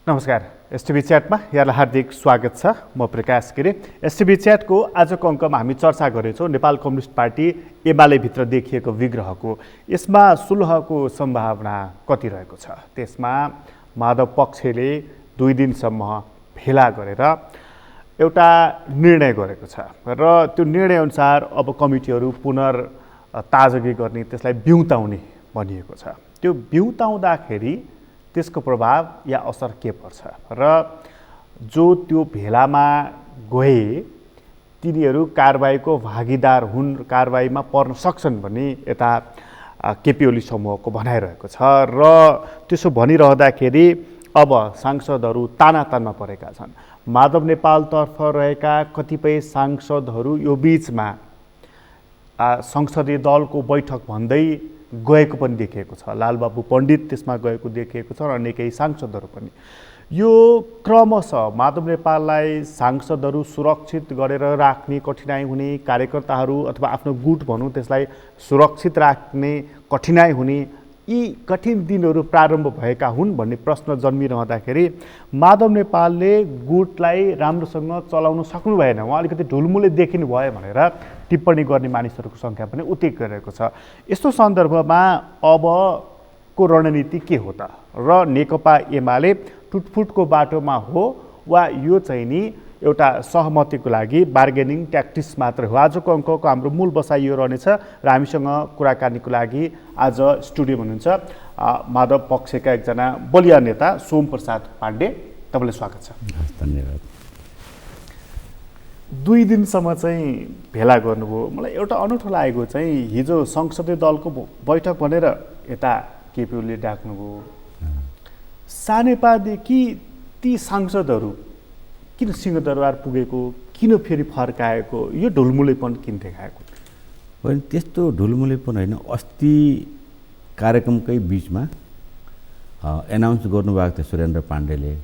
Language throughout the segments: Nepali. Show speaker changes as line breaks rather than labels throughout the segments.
नमस्कार। एसटिभी च्याटमा यहाँलाई हार्दिक स्वागत छ। म प्रकाश गिरी। एसटिभी च्याटको आजको अङ्कमा हामी चर्चा गरेछौँ नेपाल कम्युनिस्ट पार्टी एमालेभित्र देखिएको विग्रहको। यसमा सुलहको सम्भावना कति रहेको छ? त्यसमा माधव पक्षले 2 दिनसम्म भेला गरेर एउटा निर्णय गरेको छ र त्यो निर्णयअनुसार अब कमिटीहरू पुनर्ताजगी गर्ने, त्यसलाई बिउताउने भनिएको छ। त्यो बिउताउँदाखेरि त्यसको प्रभाव या असर के पर्छ र जो त्यो भेलामा गए तिनीहरू कारबाहीको भागीदार हुन्, कारबाहीमा पर्न सक्छन् भन्ने यता केपी ओली समूहको भनाइरहेको छ र त्यसो भनिरहँदाखेरि अब सांसदहरू तानातानमा परेका छन्। माधव नेपालतर्फ रहेका कतिपय सांसदहरू यो बीचमा संसदीय दलको बैठक भन्दै गएको पनि देखिएको छ। लालबाबु पण्डित त्यसमा गएको देखिएको छ र अन्य केही सांसदहरू पनि। यो क्रमशः माधव नेपाललाई सांसदहरू सुरक्षित गरेर राख्ने कठिनाइ हुने, कार्यकर्ताहरू अथवा आफ्नो गुट भनौँ त्यसलाई सुरक्षित राख्ने कठिनाइ हुने, यी कठिन दिनहरू प्रारम्भ भएका हुन् भन्ने प्रश्न जन्मिरहँदाखेरि माधव नेपालले गुटलाई राम्रोसँग चलाउन सक्नु भएन, उहाँ अलिकति ढुलमुले देखिनु भयो भनेर टिप्पणी गर्ने मानिसहरूको सङ्ख्या पनि उत्तिकै गरेको छ। यस्तो सन्दर्भमा अबको रणनीति के हो त? र नेकपा एमाले टुटफुटको बाटोमा हो वा यो चाहिँ नि एउटा सहमतिको लागि बार्गेनिङ ट्याक्टिक्स मात्र हो? आजको अङ्कको हाम्रो मूल बसाइ यो रहनेछ र हामीसँग कुराकानीको लागि आज स्टुडियो हुनुहुन्छ माधव पक्षका एकजना बलिया नेता सोम प्रसाद पाण्डे। तपाईँलाई स्वागत छ।
धन्यवाद।
2 दिनसम्म चाहिँ भेला गर्नुभयो। मलाई एउटा अनौठो लागेको चाहिँ हिजो संसदीय दलको बैठक भनेर यता केपी ओलीले डाक्नुभयो। सानेपादेखि ती सांसदहरू किन सिंहदरबार पुगेको, किन फेरि फर्काएको, यो ढुलमुलेपन किन देखाएको?
होइन, त्यस्तो ढुलमुलेपन होइन। अस्ति कार्यक्रमकै बिचमा एनाउन्स गर्नुभएको थियो सुरेन्द्र पाण्डेले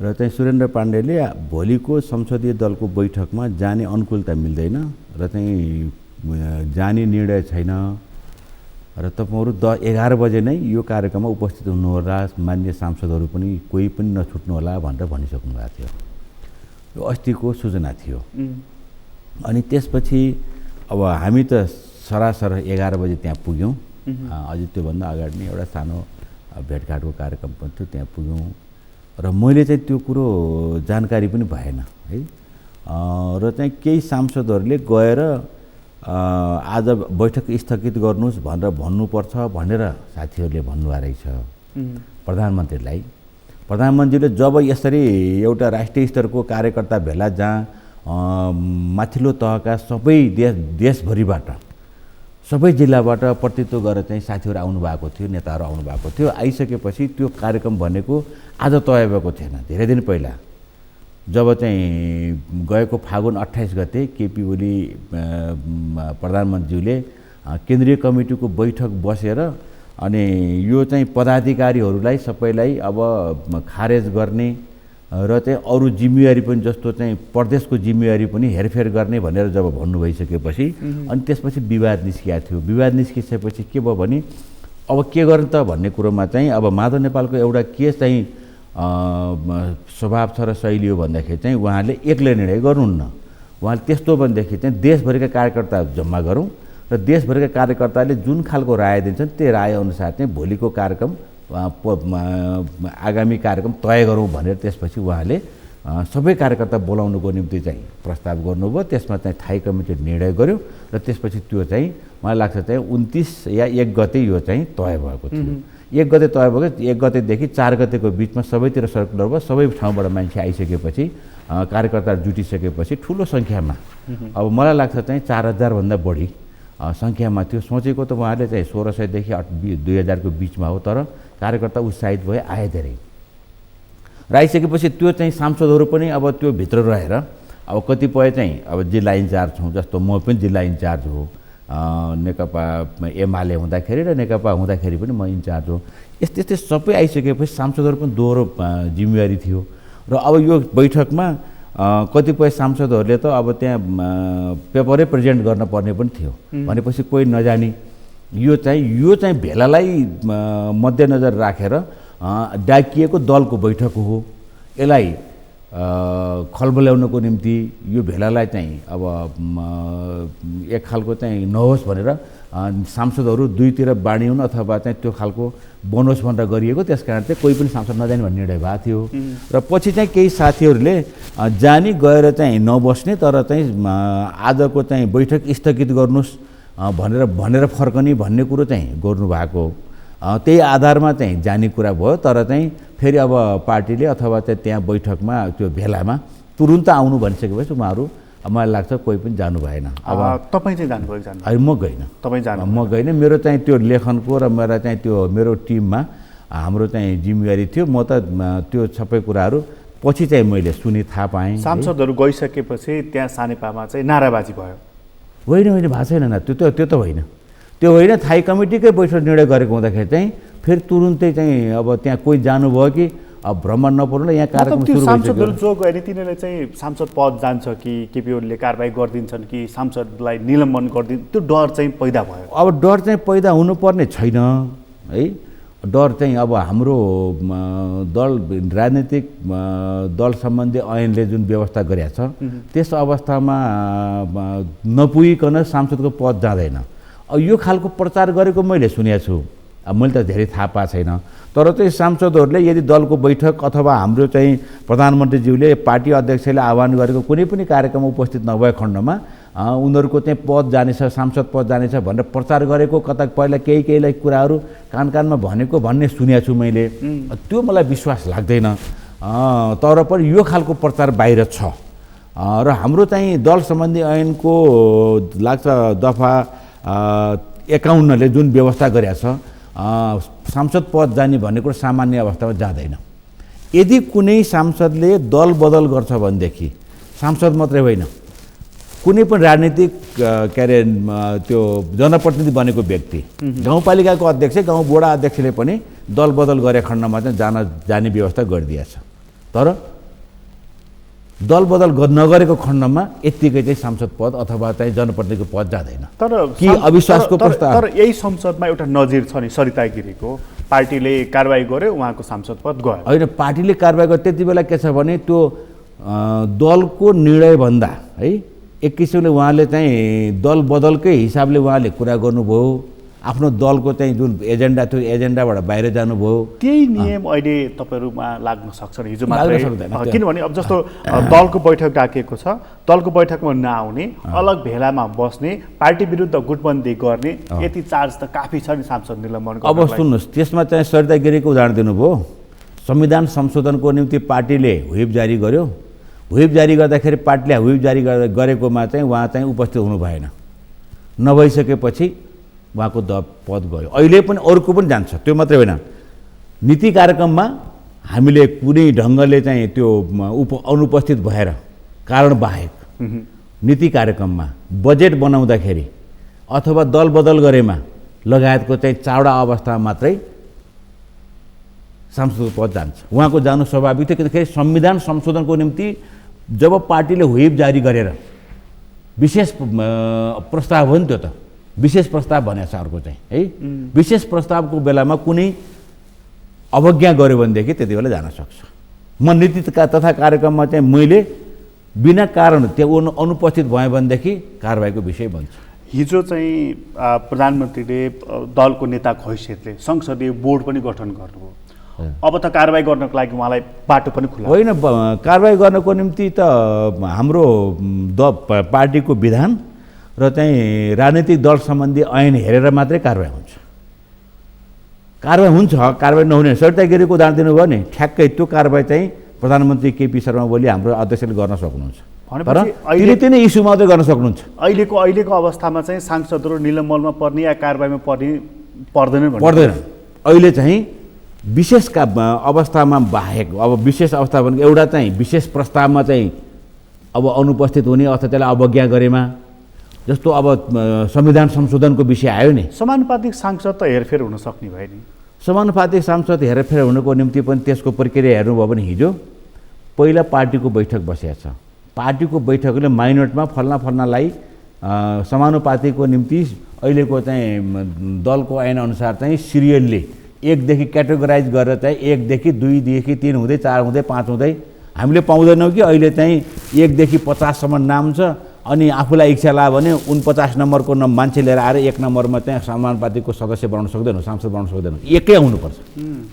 र चाहिँ सुरेन्द्र पाण्डेले भोलिको संसदीय दलको बैठकमा जाने अनुकूलता मिल्दैन र चाहिँ जाने निर्णय छैन र तपाईँहरू 11 बजे नै यो कार्यक्रममा उपस्थित हुनुहोला, मान्य सांसदहरू पनि कोही पनि नछुट्नुहोला भनेर भनिसक्नु भएको थियो। यो अस्तिको सूचना थियो। अनि त्यसपछि अब हामी त सरासर 11 बजे त्यहाँ पुग्यौँ। अझै त्योभन्दा अगाडि नै एउटा सानो भेटघाटको कार्यक्रम पनि थियो, त्यहाँ पुग्यौँ र मैले चाहिँ त्यो कुरो जानकारी पनि भएन है। र चाहिँ केही सांसदहरूले गएर आज बैठक स्थगित गर्नुहोस् भनेर भन्नुपर्छ भनेर साथीहरूले भन्नुभएको रहेछ प्रधानमन्त्रीलाई। प्रधानमन्त्रीले जब यसरी एउटा राष्ट्रिय स्तरको कार्यकर्ता भेला जहाँ माथिल्लो तहका सबै देशभरिबाट सबै जिल्लाबाट प्रतिनिधित्व गरेर चाहिँ साथीहरू आउनुभएको थियो, नेताहरू आउनुभएको थियो। आइसकेपछि त्यो कार्यक्रम भनेको आज तय भएको थिएन। धेरै दिन पहिला जब चाहिँ गएको फागुन 28 गते केपी ओली प्रधानमन्त्रीले केन्द्रीय कमिटीको बैठक बसेर अनि यो चाहिँ पदाधिकारीहरूलाई सबैलाई अब खारेज गर्ने र चाहिँ अरू जिम्मेवारी पनि जस्तो चाहिँ प्रदेशको जिम्मेवारी पनि हेरफेर गर्ने भनेर जब भन्नु भइसकेपछि अनि त्यसपछि विवाद निस्किएको थियो। विवाद निस्किसकेपछि के भयो भने अब के गर्ने त भन्ने कुरोमा चाहिँ अब माधव नेपालको एउटा के चाहिँ स्वभाव छ र शैली हो भन्दाखेरि चाहिँ उहाँले एक्लै निर्णय गर्नुहुन्न। उहाँले त्यस्तो भनेदेखि चाहिँ देशभरिका कार्यकर्ता जम्मा गरौँ र देशभरिका कार्यकर्ताले जुन खालको राय दिन्छन् त्यो राय अनुसार चाहिँ भोलिको कार्यक्रम आगामी कार्यक्रम तय गरौँ भनेर त्यसपछि उहाँले सबै कार्यकर्ता बोलाउनुको निम्ति चाहिँ प्रस्ताव गर्नुभयो। त्यसमा चाहिँ थाई कमिटीले निर्णय गर्यो र त्यसपछि त्यो चाहिँ मलाई लाग्छ चाहिँ 29 या 1 गते यो चाहिँ तय भएको थियो। 1 गते तय भयो। 1 गतेदेखि 4 गतेको बिचमा सबैतिर सर्कुलर भयो। सबै ठाउँबाट मान्छे आइसकेपछि कार्यकर्ता जुटिसकेपछि ठुलो सङ्ख्यामा अब मलाई लाग्छ चाहिँ 4000 भन्दा बढी सङ्ख्यामा थियो। सोचेको त उहाँले चाहिँ 1600 देखि 2000 को बिचमा हो, तर कार्यकर्ता उत्साहित भए, आए धेरै र आइसकेपछि त्यो चाहिँ सांसदहरू पनि अब त्यो भित्र रहेर अब कतिपय चाहिँ अब जिल्ला इन्चार्ज छौँ, जस्तो म पनि जिल्ला इन्चार्ज हो नेकपा एमाले हुँदाखेरि र नेकपा हुँदाखेरि पनि म इन्चार्ज हो। यस्तै सबै आइसकेपछि सांसदहरू पनि दोहोरो जिम्मेवारी थियो र अब यो बैठकमा कतिपय सांसदहरूले त अब त्यहाँ पेपरै प्रेजेन्ट गर्न पर्ने पनि थियो। भनेपछि कोही नजानी यो चाहिँ भेलालाई मध्यनजर राखेर डाकिएको दलको बैठक हो। यसलाई खलबल्याउनको निम्ति यो भेलालाई चाहिँ अब एक खालको चाहिँ नहोस् भनेर सांसदहरू दुईतिर बाँडिउन् अथवा चाहिँ त्यो खालको बनोस् भनेर गरिएको। त्यस कारण चाहिँ कोही पनि सांसद नजाने भन्ने निर्णय भएको थियो र पछि चाहिँ केही साथीहरूले जानी गएर चाहिँ नबस्ने तर चाहिँ आजको चाहिँ बैठक स्थगित गर्नुहोस् भनेर फर्कने भन्ने कुरो चाहिँ गर्नुभएको। त्यही आधारमा चाहिँ जाने कुरा भयो। तर चाहिँ फेरि अब पार्टीले अथवा चाहिँ त्यहाँ बैठकमा त्यो भेलामा तुरुन्त आउनु भनिसकेपछि उहाँहरू मलाई लाग्छ कोही पनि जानु भएन। अब
तपाईँ चाहिँ जानुभयो जानु?
म गइनँ।
तपाईँ जानु?
म गइनँ। मेरो चाहिँ त्यो लेखनको र मेरा चाहिँ त्यो मेरो टिममा हाम्रो चाहिँ जिम्मेवारी थियो। म त त्यो सबै कुराहरू पछि चाहिँ मैले सुनि थाहा पाएँ।
सांसदहरू गइसकेपछि त्यहाँ सानेपामा चाहिँ नाराबाजी भयो?
होइन होइन भएको छैन। त्यो त होइन। त्यो होइन। थाई कमिटीकै बैठक निर्णय गरेको हुँदाखेरि चाहिँ फेरि तुरुन्तै चाहिँ अब त्यहाँ कोही जानुभयो कि अब भ्रमण नपर्नु यहाँ कार्यक्रम सुरु
सांसदहरू जो गए तिनीहरूले चाहिँ सांसद पद जान्छ कि केपी ओलीले कारबाही गरिदिन्छन् कि सांसदलाई निलम्बन गरिदिन् त्यो डर चाहिँ पैदा भयो?
अब डर चाहिँ पैदा हुनुपर्ने छैन है। डर चाहिँ अब हाम्रो दल राजनीतिक दल सम्बन्धी ऐनले जुन व्यवस्था गरेको छ त्यस अवस्थामा नपुगिकन सांसदको पद जाँदैन। यो खालको प्रचार गरेको मैले सुनेको छु। मैले त धेरै थाहा पाएको छैन। तर चाहिँ सांसदहरूले यदि दलको बैठक अथवा हाम्रो चाहिँ प्रधानमन्त्रीज्यूले पार्टी अध्यक्षले आह्वान गरेको कुनै पनि कार्यक्रममा उपस्थित नभए खण्डमा उनीहरूको चाहिँ पद जानेछ, सांसद पद जानेछ भनेर प्रचार गरेको कता पहिला केही कुराहरू कानमा भनेको भन्ने सुनेको छु मैले। त्यो मलाई विश्वास लाग्दैन। तर पनि यो खालको प्रचार बाहिर छ र हाम्रो चाहिँ दल सम्बन्धी ऐनको लाग्छ दफा 51ले जुन व्यवस्था गरेको छ सांसद पद जाने भन्ने कुरो सामान्य अवस्थामा जाँदैन। यदि कुनै सांसदले दल बदल गर्छ भनेदेखि सांसद मात्रै होइन कुनै पनि राजनीतिक के अरे त्यो जनप्रतिनिधि बनेको व्यक्ति गाउँपालिकाको अध्यक्ष गाउँ वडा अध्यक्षले पनि दल बदल गरे खण्डमा चाहिँ जाने व्यवस्था गरिदिएछ। तर दल बदल नगरेको खण्डमा यत्तिकै चाहिँ सांसद पद अथवा चाहिँ जनप्रतिनिधिको पद जाँदैन।
तर
कि अविश्वासको प्रस्ताव?
तर यही संसदमा एउटा नजिर छ नि सरिता गिरीको, पार्टीले कारबाही गर्यो उहाँको सांसद पद गयो।
होइन पार्टीले कारबाही गर्यो त्यति बेला के छ भने त्यो दलको निर्णयभन्दा है एक किसिमले उहाँले चाहिँ दल बदलकै हिसाबले उहाँले कुरा गर्नुभयो। आफ्नो दलको चाहिँ जुन एजेन्डा थियो एजेन्डाबाट बाहिर जानुभयो।
त्यही नियम अहिले तपाईँहरूमा लाग्न सक्छ हिजो मात्रै? किनभने अब जस्तो दलको बैठक डाकिएको छ, दलको बैठकमा नआउने, अलग भेलामा बस्ने, पार्टी विरुद्ध गुटबन्दी गर्ने यति चार्ज त काफी छ नि सांसद निलम्बन।
अब सुन्नुहोस् त्यसमा चाहिँ सरिता गिरीको उदाहरण दिनुभयो। संविधान संशोधनको निम्ति पार्टीले व्हिप जारी गर्यो। व्हिप जारी गर्दाखेरि पार्टीले व्हिप जारी गरेकोमा चाहिँ उहाँ चाहिँ उपस्थित हुनु भएन। नभइसकेपछि उहाँको पद गयो। अहिले पनि अरूको पनि जान्छ। त्यो मात्रै होइन नीति कार्यक्रममा हामीले कुनै ढङ्गले चाहिँ त्यो अनुपस्थित भएर कारण बाहेक नीति कार्यक्रममा बजेट बनाउँदाखेरि अथवा दल बदल गरेमा लगायतको चाहिँ चावडा अवस्थामा मात्रै सांसदको पद जान्छ। उहाँको जानु स्वाभाविक थियो किनकि संविधान संशोधनको निम्ति जब पार्टीले व्हिप जारी गरेर विशेष प्रस्ताव हो नि त्यो त विशेष प्रस्ताव भनेको छ अर्को चाहिँ है। विशेष प्रस्तावको बेलामा कुनै अवज्ञा गर्यो भनेदेखि त्यति बेला जान सक्छ। म नीति तथा कार्यक्रममा चाहिँ मैले बिना कारण त्यहाँ अनुपस्थित भएँ भनेदेखि कारबाहीको विषय बन्छ।
हिजो चाहिँ प्रधानमन्त्रीले दलको नेताको हैसियतले संसदीय बोर्ड पनि गठन गर्नुभयो। अब त कारबाही गर्नको लागि उहाँलाई बाटो पनि खुला
होइन। कारबाही गर्नको निम्ति त हाम्रो पार्टीको विधान र चाहिँ राजनीतिक दल सम्बन्धी ऐन हेरेर मात्रै कारबाही हुन्छ। कारबाही हुन्छ, कारबाही नहुने सरिता गिरीको उदाहरण दिनुभयो नि ठ्याक्कै त्यो कारबाही चाहिँ प्रधानमन्त्री केपी शर्मा ओली हाम्रो अध्यक्षले गर्न सक्नुहुन्छ। तर तिनै इस्यु मात्रै गर्न सक्नुहुन्छ।
अहिलेको अवस्थामा चाहिँ सांसदहरू निलम्बनमा पर्ने या कारबाहीमा पर्दैन।
अहिले चाहिँ विशेष अवस्थामा बाहेक अब विशेष अवस्था भनेको एउटा चाहिँ विशेष प्रस्तावमा चाहिँ अब अनुपस्थित हुने अथवा त्यसलाई अवज्ञा गरेमा जस्तो अब संविधान संशोधनको विषय आयो नि।
समानुपातिक सांसद त हेरफेर हुन सक्ने भयो नि।
समानुपातिक सांसद हेरफेर हुनुको निम्ति पनि त्यसको प्रक्रिया हेर्नुभयो भने हिजो पहिला पार्टीको बैठक बसेको छ। पार्टीको बैठकले माइनोटमा फल्नालाई समानुपातिकको निम्ति अहिलेको चाहिँ दलको ऐन अनुसार चाहिँ सिरियलले एकदेखि क्याटेगोराइज गरेर चाहिँ 1 देखि 2 देखि 3 हुँदै 4 हुँदै 5 हुँदै हामीले पाउँदैनौँ कि अहिले चाहिँ 1 देखि 50 सम्म नाम छ अनि आफूलाई इच्छा लाग्यो भने 49 नम्बरको मान्छे लिएर आएर 1 नम्बरमा चाहिँ समानुपातिकको सदस्य बनाउन सक्दैनौँ, सांसद बनाउन सक्दैनौँ। एकै हुनुपर्छ,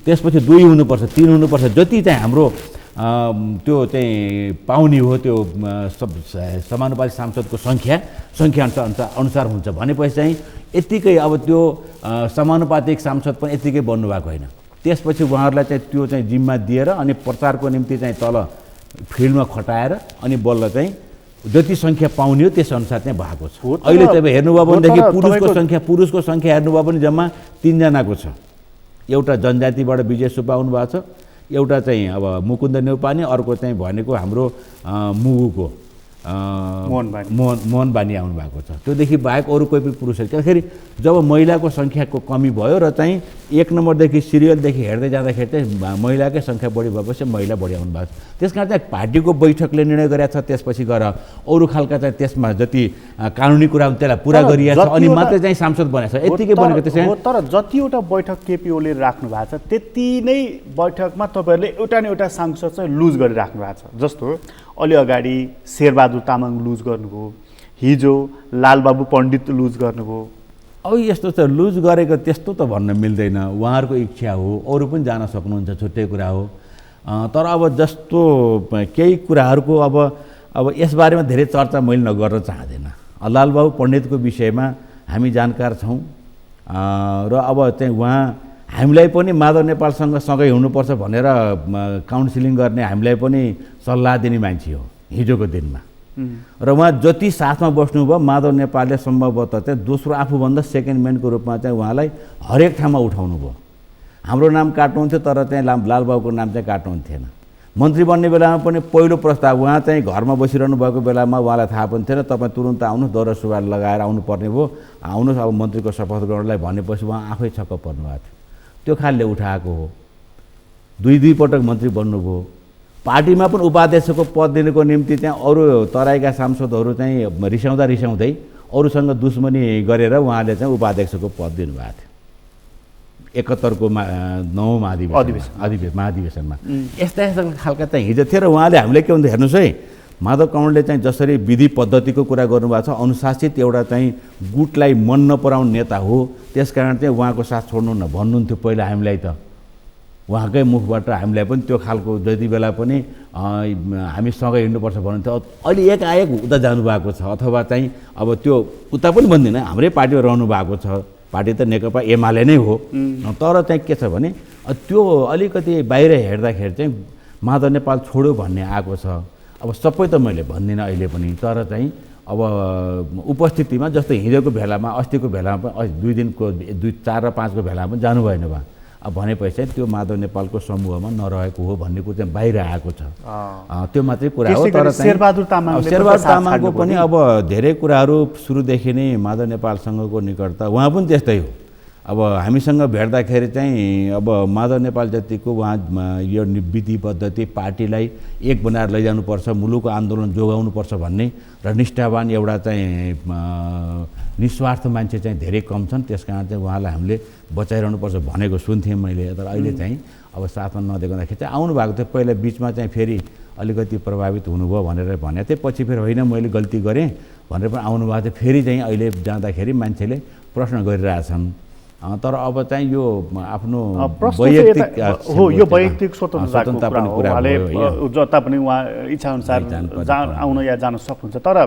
त्यसपछि 2 हुनुपर्छ, 3 हुनुपर्छ। जति चाहिँ हाम्रो त्यो चाहिँ पाउने हो त्यो समानुपातिक सांसदको सङ्ख्या अनुसार हुन्छ भनेपछि चाहिँ यत्तिकै अब त्यो समानुपातिक सांसद पनि यत्तिकै बन्नुभएको होइन। त्यसपछि उहाँहरूलाई चाहिँ त्यो चाहिँ जिम्मा दिएर अनि प्रचारको निम्ति चाहिँ तल फिल्डमा खटाएर अनि बल्ल चाहिँ जति सङ्ख्या पाउने हो त्यसअनुसार चाहिँ भएको छ। अहिले चाहिँ हेर्नुभयो भनेदेखि पुरुषको सङ्ख्या हेर्नुभयो भने जम्मा 3 जनाको छ। एउटा जनजातिबाट विजय सुब्बा आउनुभएको छ, एउटा चाहिँ अब मुकुन्द नेउपाने, अर्को चाहिँ भनेको हाम्रो मुगुको मोहन बानी आउनु भएको छ। त्योदेखि बाहेक अरू कोही पनि पुरुषहरू त्यसखेरि जब महिलाको सङ्ख्याको कमी भयो र चाहिँ 1 नम्बरदेखि सिरियलदेखि हेर्दै जाँदाखेरि चाहिँ महिलाकै सङ्ख्या बढी भएपछि महिला बढी आउनु भएको छ। त्यस कारण चाहिँ पार्टीको बैठकले निर्णय गरेको छ त्यसपछि गएर अरू खालका चाहिँ त्यसमा जति कानुनी कुरा त्यसलाई पुरा गरिएको छ अनि मात्रै चाहिँ सांसद बनेको छ। यत्तिकै बनेको त्यसै
तर जतिवटा बैठक केपी ओलीले राख्नु भएको छ त्यति नै बैठकमा तपाईँहरूले एउटा न एउटा सांसद चाहिँ लुज गरिराख्नु भएको छ। जस्तो अलि अगाडि शेरबहादुर तामाङ लुज गर्नुभयो, हिजो लालबाबु पण्डित लुज गर्नुभयो।
अब यस्तो त लुज गरेको त्यस्तो त भन्न मिल्दैन, उहाँहरूको इच्छा हो, अरू पनि जान सक्नुहुन्छ, छुट्टै कुरा हो। तर अब जस्तो केही कुराहरूको अब यसबारेमा धेरै चर्चा मैले नगर्न चाहँदैन। लालबाबु पण्डितको विषयमा हामी जानकार छौँ र अब चाहिँ उहाँ हामीलाई पनि माधव नेपालसँग सँगै हुनुपर्छ भनेर काउन्सिलिङ गर्ने हामीलाई पनि सल्लाह दिने मान्छे हो हिजोको दिनमा। र उहाँ जति साथमा बस्नुभयो माधव नेपालले सम्भवतः चाहिँ दोस्रो आफूभन्दा सेकेन्ड म्यानको रूपमा चाहिँ उहाँलाई हरेक ठाउँमा उठाउनु भयो। हाम्रो नाम काट्नुहुन्थ्यो तर चाहिँ लालबाबुको नाम चाहिँ काट्नुहुन्थेन। मन्त्री बन्ने बेलामा पनि पहिलो प्रस्ताव उहाँ चाहिँ घरमा बसिरहनु भएको बेलामा उहाँलाई थाहा पनि थिएन, तपाईँ तुरुन्त आउनुहोस्, दौरा सुरुवाल लगाएर आउनुपर्ने भयो, आउनुहोस् अब मन्त्रीको शपथ गर्नलाई भनेपछि उहाँ आफै छक्क पर्नुभएको थियो। त्यो खालले उठाएको हो। 2 पटक मन्त्री बन्नुभयो। पार्टीमा पनि उपाध्यक्षको पद दिनुको निम्ति चाहिँ अरू तराईका सांसदहरू चाहिँ रिसाउँदै अरूसँग दुश्मनी गरेर उहाँले चाहिँ उपाध्यक्षको पद दिनुभएको थियो 71को 9औं महाधिवेशनमा। यस्ता खालका चाहिँ हिजो थियो र उहाँले हामीले के भन्दा हेर्नुहोस् है, माधव कमलले चाहिँ जसरी विधि पद्धतिको कुरा गर्नुभएको छ, अनुशासित एउटा चाहिँ गुटलाई मन नपराउने नेता हो, त्यसकारण चाहिँ उहाँको साथ छोड्नु न भन्नुहुन्थ्यो पहिला हामीलाई त। उहाँकै मुखबाट हामीलाई पनि त्यो खालको जति बेला पनि हामी सँगै हिँड्नुपर्छ भन्नुहुन्थ्यो। अहिले एकाएक उता जानुभएको छ अथवा चाहिँ अब त्यो उता पनि भन्दिनँ, हाम्रै पार्टीमा रहनु भएको छ। पार्टी त नेकपा एमाले नै हो, तर चाहिँ के छ भने त्यो अलिकति बाहिर हेर्दाखेरि चाहिँ माधव नेपाल छोड्यो भन्ने आएको छ। अब सबै त मैले भन्दिनँ अहिले पनि, तर चाहिँ अब उपस्थितिमा जस्तो हिजोको भेलामा अस्तिको भेलामा पनि 2 दिनको 2, 4 र 5 को भेलामा पनि जानु भएन बा। अब भनेपछि चाहिँ त्यो माधव नेपालको समूहमा नरहेको हो भन्ने कुरो चाहिँ बाहिर आएको छ। त्यो मात्रै कुरा हो। तर
शेरबहादुर
तामाङको पनि अब धेरै कुराहरू सुरुदेखि नै माधव नेपालसँगको निकटता उहाँ पनि त्यस्तै हो। अब हामीसँग भेट्दाखेरि चाहिँ अब माधव नेपाल जतिको उहाँ यो विधि पद्धति पार्टीलाई एक बनाएर लैजानुपर्छ, मुलुकको आन्दोलन जोगाउनुपर्छ भन्ने र निष्ठावान एउटा चाहिँ निस्वार्थ मान्छे चाहिँ धेरै कम छन्। त्यस कारण चाहिँ उहाँलाई हामीले बचाइरहनुपर्छ भनेको सुन्थेँ मैले। तर अहिले चाहिँ अब साथमा नदेख्दाखेरि चाहिँ आउनु भएको थियो। पहिला बिचमा चाहिँ फेरि अलिकति प्रभावित हुनुभयो भनेर भनेको थिएँ, पछि फेरि होइन मैले गल्ती गरेँ भनेर पनि आउनुभएको थियो। फेरि चाहिँ अहिले जाँदाखेरि मान्छेले प्रश्न गरिरहेछन्। तर अब चाहिँ यो आफ्नो
वैयक्तिक हो, यो वैयक्तिक स्वतन्त्रताको कुरा हो। उहाँले जता पनि उहाँ इच्छाअनुसार आउन या जान सक्नुहुन्छ। तर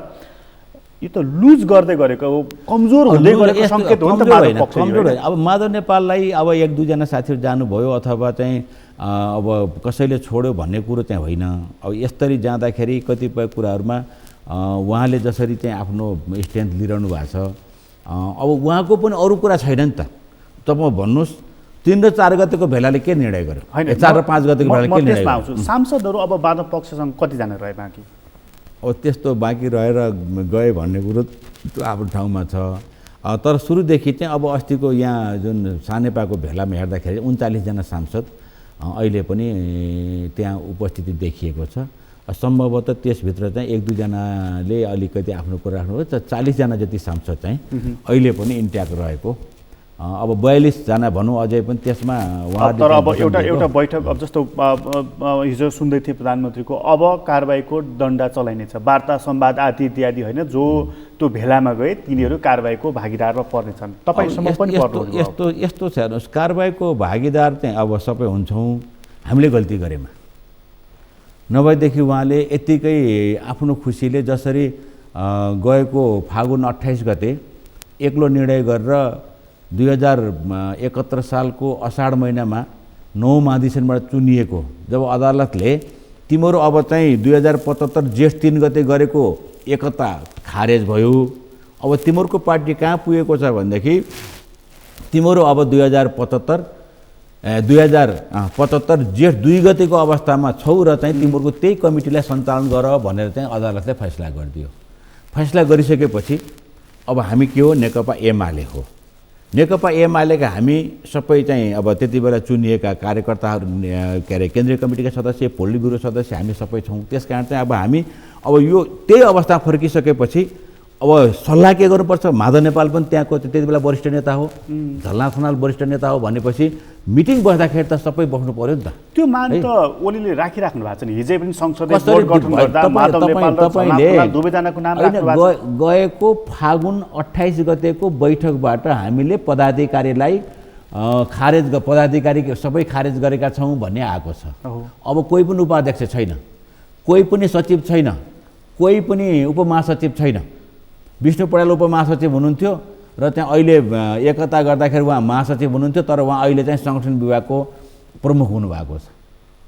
यो त लुज गर्दै गरेको कमजोर हुँदै गरेको सङ्केत हो नि त।
कमजोर होइन। अब माधव नेपाललाई अब 1-2 जना साथीहरू जानुभयो अथवा चाहिँ अब कसैले छोड्यो भन्ने कुरो चाहिँ होइन। अब यसरी जाँदाखेरि कतिपय कुराहरूमा उहाँले जसरी चाहिँ आफ्नो स्ट्यान्ड लिइरहनु भएको छ, अब उहाँको पनि अरू कुरा छैन नि त। तपाईँ भन्नुहोस् 3 र 4 गतेको भेलाले के निर्णय गर्यो? 4 र 5 गतेको भेलाले के निर्णय गर्यो?
सांसदहरू अब वाम पक्षसँग कतिजना रहे बाँकी?
अब त्यस्तो बाँकी रहेर गए भन्ने कुरो आफ्नो ठाउँमा छ। तर सुरुदेखि चाहिँ अब अस्तिको यहाँ जुन सानेपाको भेलामा हेर्दाखेरि 39 जना सांसद अहिले पनि त्यहाँ उपस्थिति देखिएको छ। सम्भवतः त्यसभित्र चाहिँ 1-2 जनाले अलिकति आफ्नो कुरा राख्नुभयो। 40 जना जति सांसद चाहिँ अहिले पनि इन्ट्याक्ट रहेको अब 42 जना भनौँ अझै पनि त्यसमा उहाँहरूले
तर अब
चाहिँ
एउटा
दिएको।
एउटा बैठक अब जस्तो हिजो सुन्दै थिएँ प्रधानमन्त्रीको अब कारबाहीको डन्डा चलाइनेछ, वार्ता संवाद आदि इत्यादि होइन, जो त्यो भेलामा गए तिनीहरू कारबाहीको भागीदारमा पर्नेछन्। तपाईँसम्म पनि पर्नु
यस्तो छ हेर्नुहोस्, कारबाहीको भागीदार चाहिँ अब सबै हुन्छौँ हामीले गल्ती गरेमा, नभएदेखि उहाँले यत्तिकै आफ्नो खुसीले जसरी गएको फागुन 28 गते एक्लो निर्णय गरेर 2071 सालको असाढ महिनामा 9 महाधिवेशनबाट चुनिएको जब अदालतले तिम्रो अब चाहिँ 2075 जेठ 3 गते गरेको एकता खारेज भयो, अब तिमीहरूको पार्टी कहाँ पुगेको छ भनेदेखि तिम्रो अब 2075 जेठ 2 गतेको अवस्थामा छौ र चाहिँ तिमीहरूको त्यही कमिटीलाई सञ्चालन गर भनेर चाहिँ अदालतले फैसला गरिदियो। फैसला गरिसकेपछि अब हामी के हो, नेकपा एमाले हो। नेकपा एमालेका हामी सबै चाहिँ अब त्यति बेला चुनिएका कार्यकर्ताहरू के अरे केन्द्रीय कमिटीका सदस्य, पोलिट ब्युरो सदस्य हामी सबै छौँ। त्यस कारण चाहिँ अब हामी अब यो त्यही अवस्था फर्किसकेपछि अब सल्लाह के गर्नुपर्छ, माधव नेपाल पनि त्यहाँको त्यति बेला वरिष्ठ नेता हो, झलनाथ खनाल वरिष्ठ नेता हो भनेपछि मिटिङ बस्दाखेरि त सबै बस्नु पर्यो नि त।
त्यो मान त ओलीले राखिराख्नु भएको छ नि, हिजै पनि संसदले बोर्ड गठन गर्दा माधव नेपाल र झलनाथ खनाल दुवैजनाको नाम राख्नु भएको छ।
गएको फागुन 28 गतेको बैठकबाट हामीले पदाधिकारीलाई पदाधिकारी सबै खारेज गरेका छौँ भन्ने आएको छ। अब कोही पनि उपाध्यक्ष छैन, कोही पनि सचिव छैन, कोही पनि उपमहासचिव छैन। विष्णु पौडेल उपमहासचिव हुनुहुन्थ्यो र त्यहाँ अहिले एकता गर्दाखेरि उहाँ महासचिव हुनुहुन्थ्यो, तर उहाँ अहिले चाहिँ संगठन विभागको प्रमुख हुनुभएको छ।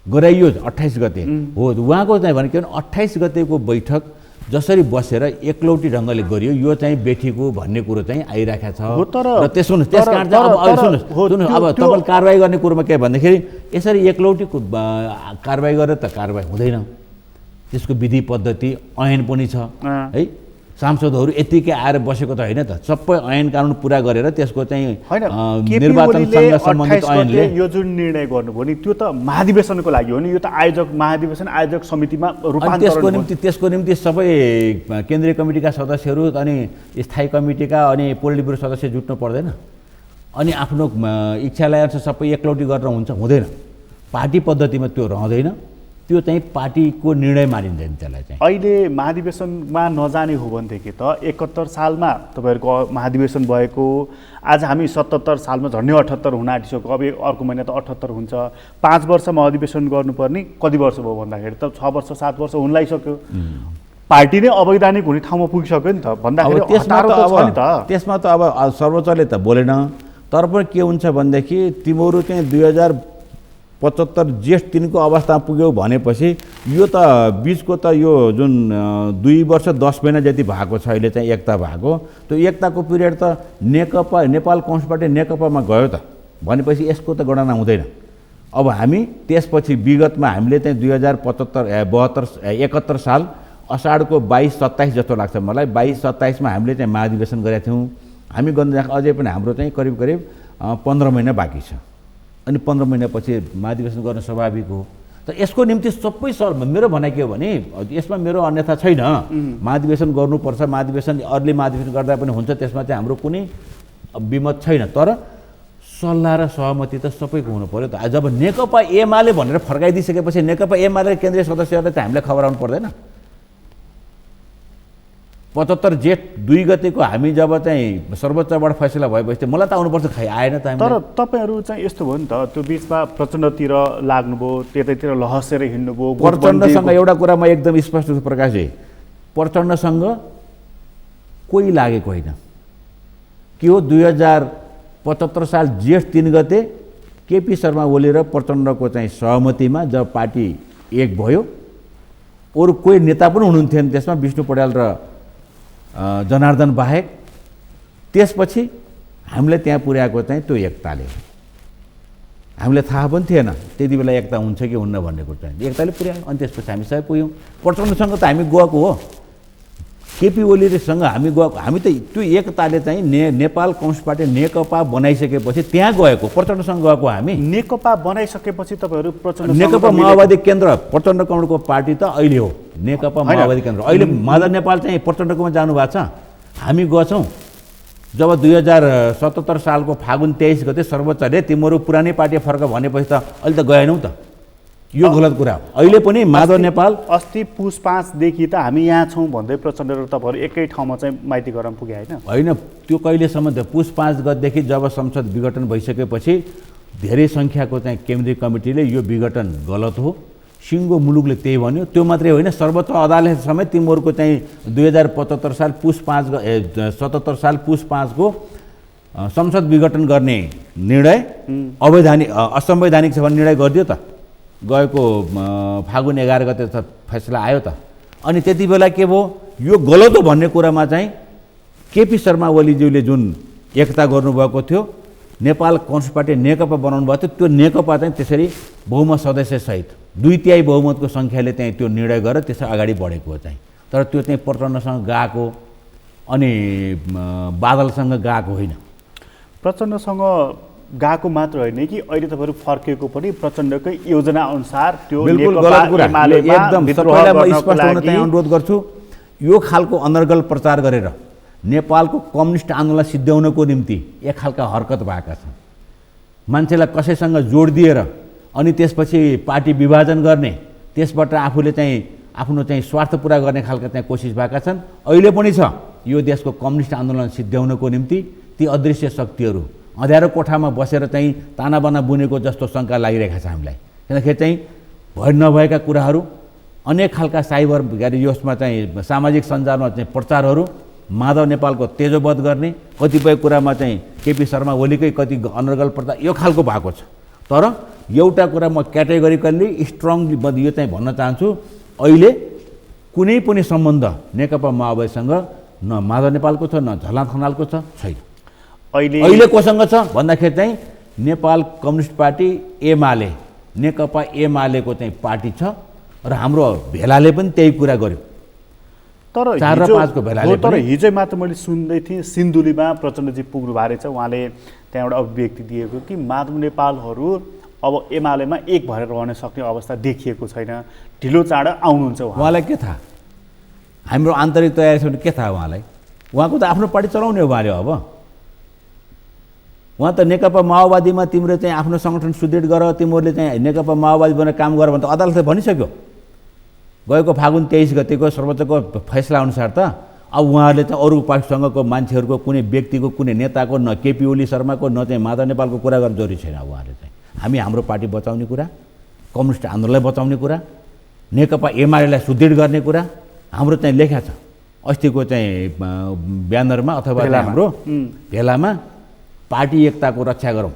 गराइयो 28 गते हो उहाँको चाहिँ भने के भने 28 गतेको बैठक जसरी बसेर एकलौटी ढङ्गले गरियो यो चाहिँ बेठीको भन्ने कुरो चाहिँ आइराखेको छ। र त्यस कारण चाहिँ अब सुन्नुहोस् अब तपाईँले कारवाही गर्ने कुरोमा के भन्दाखेरि यसरी एकलौटी कारवाही गरेर त कारवाही हुँदैन, त्यसको विधि पद्धति ऐन पनि छ है। सांसदहरू यतिकै आएर बसेको त होइन त, सबै ऐन कानुन पुरा गरेर त्यसको चाहिँ निर्वाचनसँग सम्बन्धित ऐनले
यो जुन निर्णय गर्नुभयो नि त्यो त महाधिवेशनको लागि हो नि, यो त महाधिवेशन आयोजक समितिमा रूपान्तरण
त्यसको निम्ति सबै केन्द्रीय कमिटीका सदस्यहरू अनि स्थायी कमिटीका अनि पोलिट ब्युरो सदस्य जुट्नु पर्दैन, अनि आफ्नो इच्छालाई अनुसार सबै एकलौटी गरेर हुँदैन। पार्टी पद्धतिमा त्यो रहँदैन, त्यो चाहिँ पार्टीको निर्णय मानिँदैन। त्यसलाई चाहिँ
अहिले महाधिवेशनमा नजाने हो भनेदेखि त 71 सालमा तपाईँहरूको महाधिवेशन भएको, आज हामी 77 सालमा झन्डै 78 हुन आँटिसक्यो, अब अर्को महिना त 78 हुन्छ। 5 वर्षमा अधिवेशन गर्नुपर्ने कति वर्ष भयो भन्दाखेरि त 6 वर्ष 7 वर्ष हुन लागिसक्यो। पार्टी नै अवैधानिक हुने ठाउँमा पुगिसक्यो नि त भन्दाखेरि
त्यसमा त अब सर्वोच्चले त बोलेन, तर पनि के हुन्छ भनेदेखि तिमीहरू चाहिँ 2075 जेठ 3 को अवस्था पुग्यो भनेपछि यो त बिचको त यो जुन 2 वर्ष 10 महिना जति भएको छ अहिले चाहिँ एकता भएको, त्यो एकताको पिरियड त नेकपा नेपाल कम्युनिस्ट पार्टी नेकपामा गयो त भनेपछि यसको त गणना हुँदैन। अब हामी त्यसपछि विगतमा हामीले चाहिँ 2071 साल असाढको 22-27 जस्तो लाग्छ मलाई, 22-27 मा हामीले चाहिँ महाधिवेशन गरेका थियौँ। हामी गर्दा अझै पनि हाम्रो चाहिँ करिब 15 महिना बाँकी छ, अनि 15 महिनापछि महाधिवेशन गर्न स्वाभाविक हो। त यसको निम्ति सबै मेरो भनाइ के हो भने यसमा मेरो अन्यथा छैन, महाधिवेशन गर्नुपर्छ, महाधिवेशन अर्ली महाधिवेशन गर्दा पनि हुन्छ, त्यसमा चाहिँ हाम्रो कुनै विमत छैन। तर सल्लाह र सहमति त सबैको हुनु पर्यो त। जब नेकपा एमाले भनेर फर्काइदिइसकेपछि नेकपा एमाले केन्द्रीय सदस्यहरूले त हामीलाई खबर आउनु पर्दैन। 75 जेठ 2 गतेको हामी जब चाहिँ सर्वोच्चबाट फैसला भएपछि मलाई त आउनुपर्छ, खै आएन त।
तर तपाईँहरू चाहिँ यस्तो भयो नि त, त्यो बिचमा प्रचण्डतिर लाग्नुभयो, त्यतैतिर लहसेर हिँड्नुभयो।
प्रचण्डसँग एउटा कुरा म एकदम स्पष्ट छु प्रकाशजी, प्रचण्डसँग कोही लागेको होइन। के हो 2075 साल जेठ 3 गते केपी शर्मा ओली र प्रचण्डको चाहिँ सहमतिमा जब पार्टी एक भयो, अरू कोही नेता पनि हुनुहुन्थेन त्यसमा, विष्णु पौडेल र जनार्दन बाहेक। त्यसपछि हामीले त्यहाँ पुर्याएको चाहिँ त्यो एकताले, हामीलाई थाहा पनि थिएन त्यति बेला एकता हुन्छ कि हुन्न भन्ने कुरो चाहिँ एकताले पुर्यायो, अनि त्यसपछि हामी सबै पुग्यौँ। प्रचण्डसँग त हामी गएको हो, केपी ओलीसँग हामी गएको, हामी त त्यो एकताले चाहिँ नेपाल कम्युनिस्ट पार्टी नेकपा बनाइसकेपछि त्यहाँ गएको, प्रचण्डसँग गएको हामी।
नेकपा बनाइसकेपछि तपाईँहरू प्रचण्ड
नेकपा माओवादी केन्द्र प्रचण्ड कमलको पार्टी त अहिले हो नेकपा माओवादी केन्द्र। अहिले माधव नेपाल चाहिँ प्रचण्डकोमा जानु भएको छ, हामी गएछौँ। जब 2077 सालको फागुन 23 गते सर्वोच्चले तिम्रो पुरानै पार्टी फर्क भनेपछि त अहिले त गएनौ त। यो गलत कुरा हो। अहिले पनि माधव नेपाल
अस्ति पुस 5 देखि त हामी यहाँ छौँ भन्दै प्रचण्ड र तपाईँहरू एकै ठाउँमा चाहिँ माइती गराउन पुगे होइन?
होइन, त्यो कहिलेसम्म थियो? पुस 5 गतेदेखि जब संसद विघटन भइसकेपछि धेरै सङ्ख्याको चाहिँ केन्द्रीय कमिटीले यो विघटन गलत हो, सिङ्गो मुलुकले त्यही भन्यो। त्यो मात्रै होइन, सर्वोच्च अदालत समेत तिमीहरूको चाहिँ 2077 साल पुस 5 को संसद विघटन गर्ने निर्णय अवैधानिक असंवैधानिक छ भन्ने निर्णय गरिदियो त। गएको फागुन 11 गते त फैसला आयो त। अनि त्यति बेला के भयो, यो गलत हो भन्ने कुरामा चाहिँ केपी शर्मा ओलीज्यूले जुन एकता गर्नुभएको थियो, नेपाल कम्युनिस्ट पार्टी नेकपा बनाउनु भएको थियो, त्यो नेकपा चाहिँ त्यसरी बहुमत सदस्यसहित 2/3 बहुमतको सङ्ख्याले चाहिँ त्यो निर्णय गरेर त्यसरी अगाडि बढेको हो चाहिँ। तर त्यो चाहिँ प्रचण्डसँग गएको अनि बादलसँग गएको होइन।
प्रचण्डसँग गएको मात्र होइन कि अहिले तपाईँहरू फर्केको पनि प्रचण्डकै योजना अनुसार त्यो
बिल्कुल गलत कुरा। एकदम सबैलाई म स्पष्ट हुन चाहिँ अनुरोध गर्छु, यो खालको अनर्गल प्रचार गरेर नेपालको कम्युनिस्ट आन्दोलन सिद्ध्याउनको निम्ति एक खालका हरकत भएका छन्। मान्छेलाई कसैसँग जोड दिएर अनि त्यसपछि पार्टी विभाजन गर्ने, त्यसबाट आफूले चाहिँ आफ्नो चाहिँ स्वार्थ पुरा गर्ने खालका चाहिँ कोसिस भएका छन्। अहिले पनि छ। यो देशको कम्युनिस्ट आन्दोलन सिद्ध्याउनको निम्ति ती अदृश्य शक्तिहरू अँध्यारो कोठामा बसेर चाहिँ तानाबाना बुनेको जस्तो शङ्का लागिरहेको छ हामीलाई। किनकि चाहिँ नभएका कुराहरू अनेक खालका साइबर यसमा चाहिँ सामाजिक सञ्जालमा चाहिँ प्रचारहरू माधव नेपालको तेजोवध गर्ने, कतिपय कुरामा चाहिँ केपी शर्मा ओलीकै कति अनर्गल प्रचार, यो खालको भएको छ। तर एउटा कुरा म क्याटेगोरिकल्ली स्ट्रङली यो चाहिँ भन्न चाहन्छु, अहिले कुनै पनि सम्बन्ध नेकपा माओवादीसँग न माधव नेपालको छ, न झलनाथ खनालको छैन। अहिले कोसँग छ भन्दाखेरि चाहिँ नेपाल कम्युनिस्ट पार्टी एमाले, नेकपा एमालेको चाहिँ पार्टी छ र हाम्रो भेलाले पनि त्यही कुरा गर्यो।
तर
4 र 5 को भेलाले
तर हिजो मात्र मैले सुन्दै थिएँ सिन्धुलीमा प्रचण्डजी पुग्नु भएको छ, उहाँले त्यहाँ एउटा अभिव्यक्ति दिएको कि माधव नेपालहरू अब एमालेमा एक भएर रहन सक्ने अवस्था देखिएको छैन, ढिलो चाँडो आउनुहुन्छ।
उहाँलाई के थाहा हाम्रो आन्तरिक तयारी छ भने? के थाहा उहाँलाई? उहाँको त आफ्नो पार्टी चलाउने हो उहाँले। अब उहाँ त नेकपा माओवादीमा तिम्रो चाहिँ आफ्नो सङ्गठन सुदृढ गर, तिमीहरूले चाहिँ नेकपा माओवादी बनेर काम गर भने त अदालतले भनिसक्यो गएको फागुन 23 गतेको सर्वोच्चको फैसला अनुसार। त अब उहाँहरूले चाहिँ अरू पार्टीसँगको मान्छेहरूको कुनै व्यक्तिको कुनै नेताको न केपी ओली शर्माको न चाहिँ माधव नेपालको कुरा गर्न जरुरी छैन। उहाँहरूले चाहिँ हामी हाम्रो पार्टी बचाउने कुरा, कम्युनिस्ट आन्दोलनलाई बचाउने कुरा, नेकपा एमालेलाई सुदृढ गर्ने कुरा हाम्रो चाहिँ लेखा छ। अस्तिको चाहिँ ब्यानरमा अथवा हाम्रो भेलामा पार्टी एकताको रक्षा गरौँ,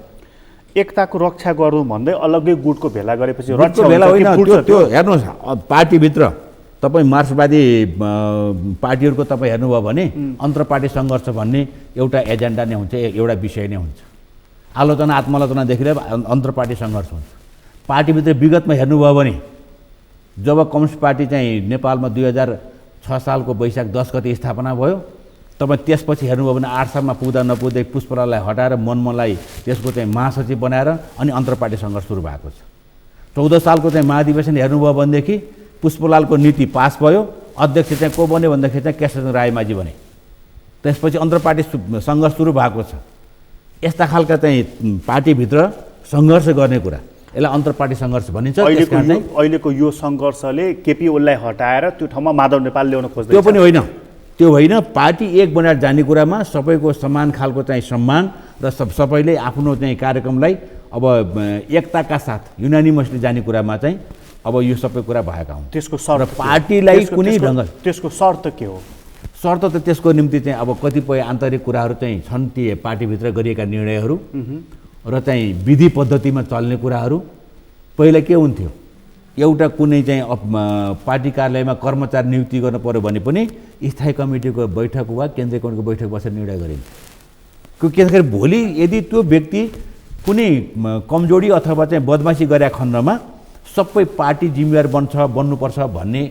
एकताको रक्षा गरौँ भन्दै अलग्गै गुटको भेला गरेपछि
भेला होइन। त्यो हेर्नुहोस्, पार्टीभित्र तपाईँ मार्क्सवादी पार्टीहरूको तपाईँ हेर्नुभयो भने अन्तर पार्टी सङ्घर्ष भन्ने एउटा एजेन्डा नै हुन्छ, एउटा विषय नै हुन्छ। आलोचना आत्मालोचनादेखि लिएर अन्तर पार्टी सङ्घर्ष हुन्छ। पार्टीभित्र विगतमा हेर्नुभयो भने जब कम्युनिस्ट पार्टी चाहिँ नेपालमा 2006 सालको वैशाख 10 गते स्थापना भयो, तपाईँ त्यसपछि हेर्नुभयो भने 8 सालमा पुग्दा नपुग्दै पुष्पलाललाई हटाएर मनमोहनलाई त्यसको चाहिँ महासचिव बनाएर अनि अन्तर पार्टी सङ्घर्ष सुरु भएको छ। 14 सालको चाहिँ महाधिवेशन हेर्नुभयो भनेदेखि पुष्पलालको नीति पास भयो, अध्यक्ष चाहिँ को बन्यो भन्दाखेरि चाहिँ केशवचन्द्र रायमाझी बने। त्यसपछि अन्तर पार्टी सङ्घर्ष सुरु भएको छ। यस्ता खालका चाहिँ पार्टीभित्र सङ्घर्ष गर्ने कुरा, यसलाई अन्तर पार्टी सङ्घर्ष भनिन्छ।
अहिलेको यो सङ्घर्षले केपी ओलीलाई हटाएर त्यो ठाउँमा माधव नेपाल ल्याउन खोज्दै?
त्यो पनि होइन, त्यो होइन। पार्टी एक बनाएर जाने कुरामा सबैको समान खालको चाहिँ सम्मान र सबैले आफ्नो चाहिँ कार्यक्रमलाई अब एकताका साथ युनानिमसली जाने कुरामा चाहिँ अब यो सबै कुरा भएका हुन्।
त्यसको शर्त
पार्टीलाई कुनै ढङ्ग
त्यसको शर्त के हो?
शर्त त त्यसको निम्ति चाहिँ अब कतिपय आन्तरिक कुराहरू चाहिँ छन्, ती पार्टीभित्र गरिएका निर्णयहरू र चाहिँ विधि पद्धतिमा चल्ने कुराहरू। पहिला के हुन्थ्यो, एउटा कुनै चाहिँ पार्टी कार्यालयमा कर्मचारी नियुक्ति गर्नु पर्यो भने पनि स्थायी कमिटीको बैठक वा केन्द्रीय कमिटीको बैठक बसेर निर्णय गरिन्छ। किनकि भोलि यदि त्यो व्यक्ति कुनै कमजोरी अथवा चाहिँ बदमासी गरेका खण्डमा सबै पार्टी जिम्मेवार बन्नुपर्छ भन्ने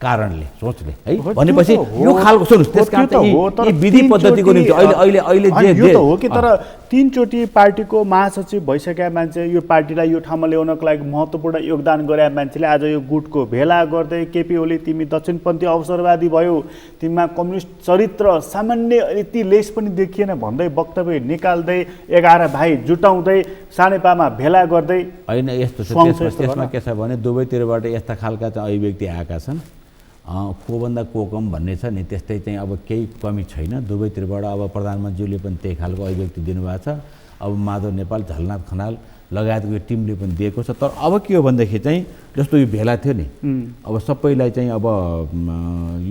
कारणले सोचले है
हो,
भनेपछि
त्यो त हो।
यो खालको सुन्नुस्
हो,
त्यस कारण
त्यो त हो, तर
यी विधि पद्धतिको निम्ति अहिले
होइन, यो
जे
त हो कि तर तीनचोटि पार्टीको महासचिव भइसकेका मान्छे, यो पार्टीलाई यो ठाउँमा ल्याउनको लागि महत्त्वपूर्ण योगदान गरेका मान्छेले आज यो गुटको भेला गर्दै केपी ओली तिमी दक्षिणपन्थी अवसरवादी भयो, तिमीमा कम्युनिस्ट चरित्र सामान्य यति लेस पनि देखिएन भन्दै वक्तव्य निकाल्दै 11 भाइ जुटाउँदै सानेपामा भेला गर्दै
होइन यस्तो छ त्यसमा के छ भने दुवैतिरबाट यस्ता खालका चाहिँ अभिव्यक्ति आएका छन् कोभन्दा को कम भन्ने छ नि त्यस्तै चाहिँ अब केही कमी छैन दुवैतिरबाट अब प्रधानमन्त्रीले पनि त्यही खालको अभिव्यक्ति दिनुभएको छ अब माधव नेपाल झलनाथ खनाल लगायतको यो टिमले पनि दिएको छ तर अब के हो भनेदेखि चाहिँ जस्तो यो भेला थियो नि अब सबैलाई चाहिँ अब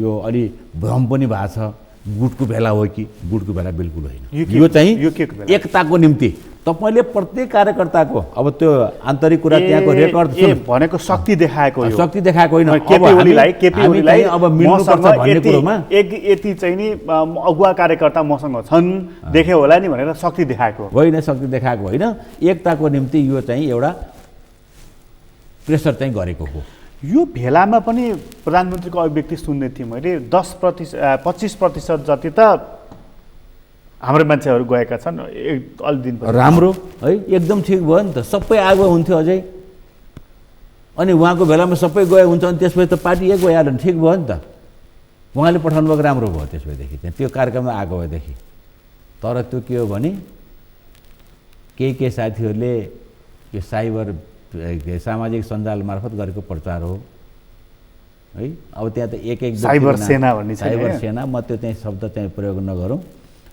यो अलि भ्रम पनि भएको छ गुटको भेला हो कि गुटको भेला बिल्कुल होइन यो चाहिँ एकताको निम्ति तपाईले प्रत्येक कार्यकर्ताको अब त्यो आन्तरिक कुरा त्यहाँको रेकर्ड
भनेको शक्ति देखाएको हो
शक्ति देखाएको होइन
केपी ओलीलाई
अब मिल्नुपर्छ भन्ने कुरोमा
यति चाहिँ नि अगुवा कार्यकर्ता मसँग छन् देखे होला नि भनेर शक्ति देखाएको
होइन शक्ति देखाएको होइन एकताको निम्ति यो चाहिँ एउटा प्रेसर चाहिँ गरेको हो
यो भेलामा पनि प्रधानमन्त्रीको अभिव्यक्ति सुन्ने थिएँ मैले 25% जति त हाम्रो मान्छेहरू गएका छन् अलि दिन
राम्रो है एकदम ठिक भयो नि त सबै आगो हुन्थ्यो अझै अनि उहाँको भेलामा सबै गए हुन्छ अनि त्यसपछि त पार्टी एक भइहाल्यो नि ठिक भयो नि त उहाँले पठाउनु भएको राम्रो भयो त्यसपछि चाहिँ त्यो कार्यक्रममा आएको भएदेखि तर त्यो के हो भने केही साथीहरूले यो साइबर सामाजिक सञ्जाल मार्फत गरेको प्रचार हो है अब त्यहाँ त एक
साइबर सेना भन्ने
साइबर सेना म त्यो चाहिँ शब्द चाहिँ प्रयोग नगरौँ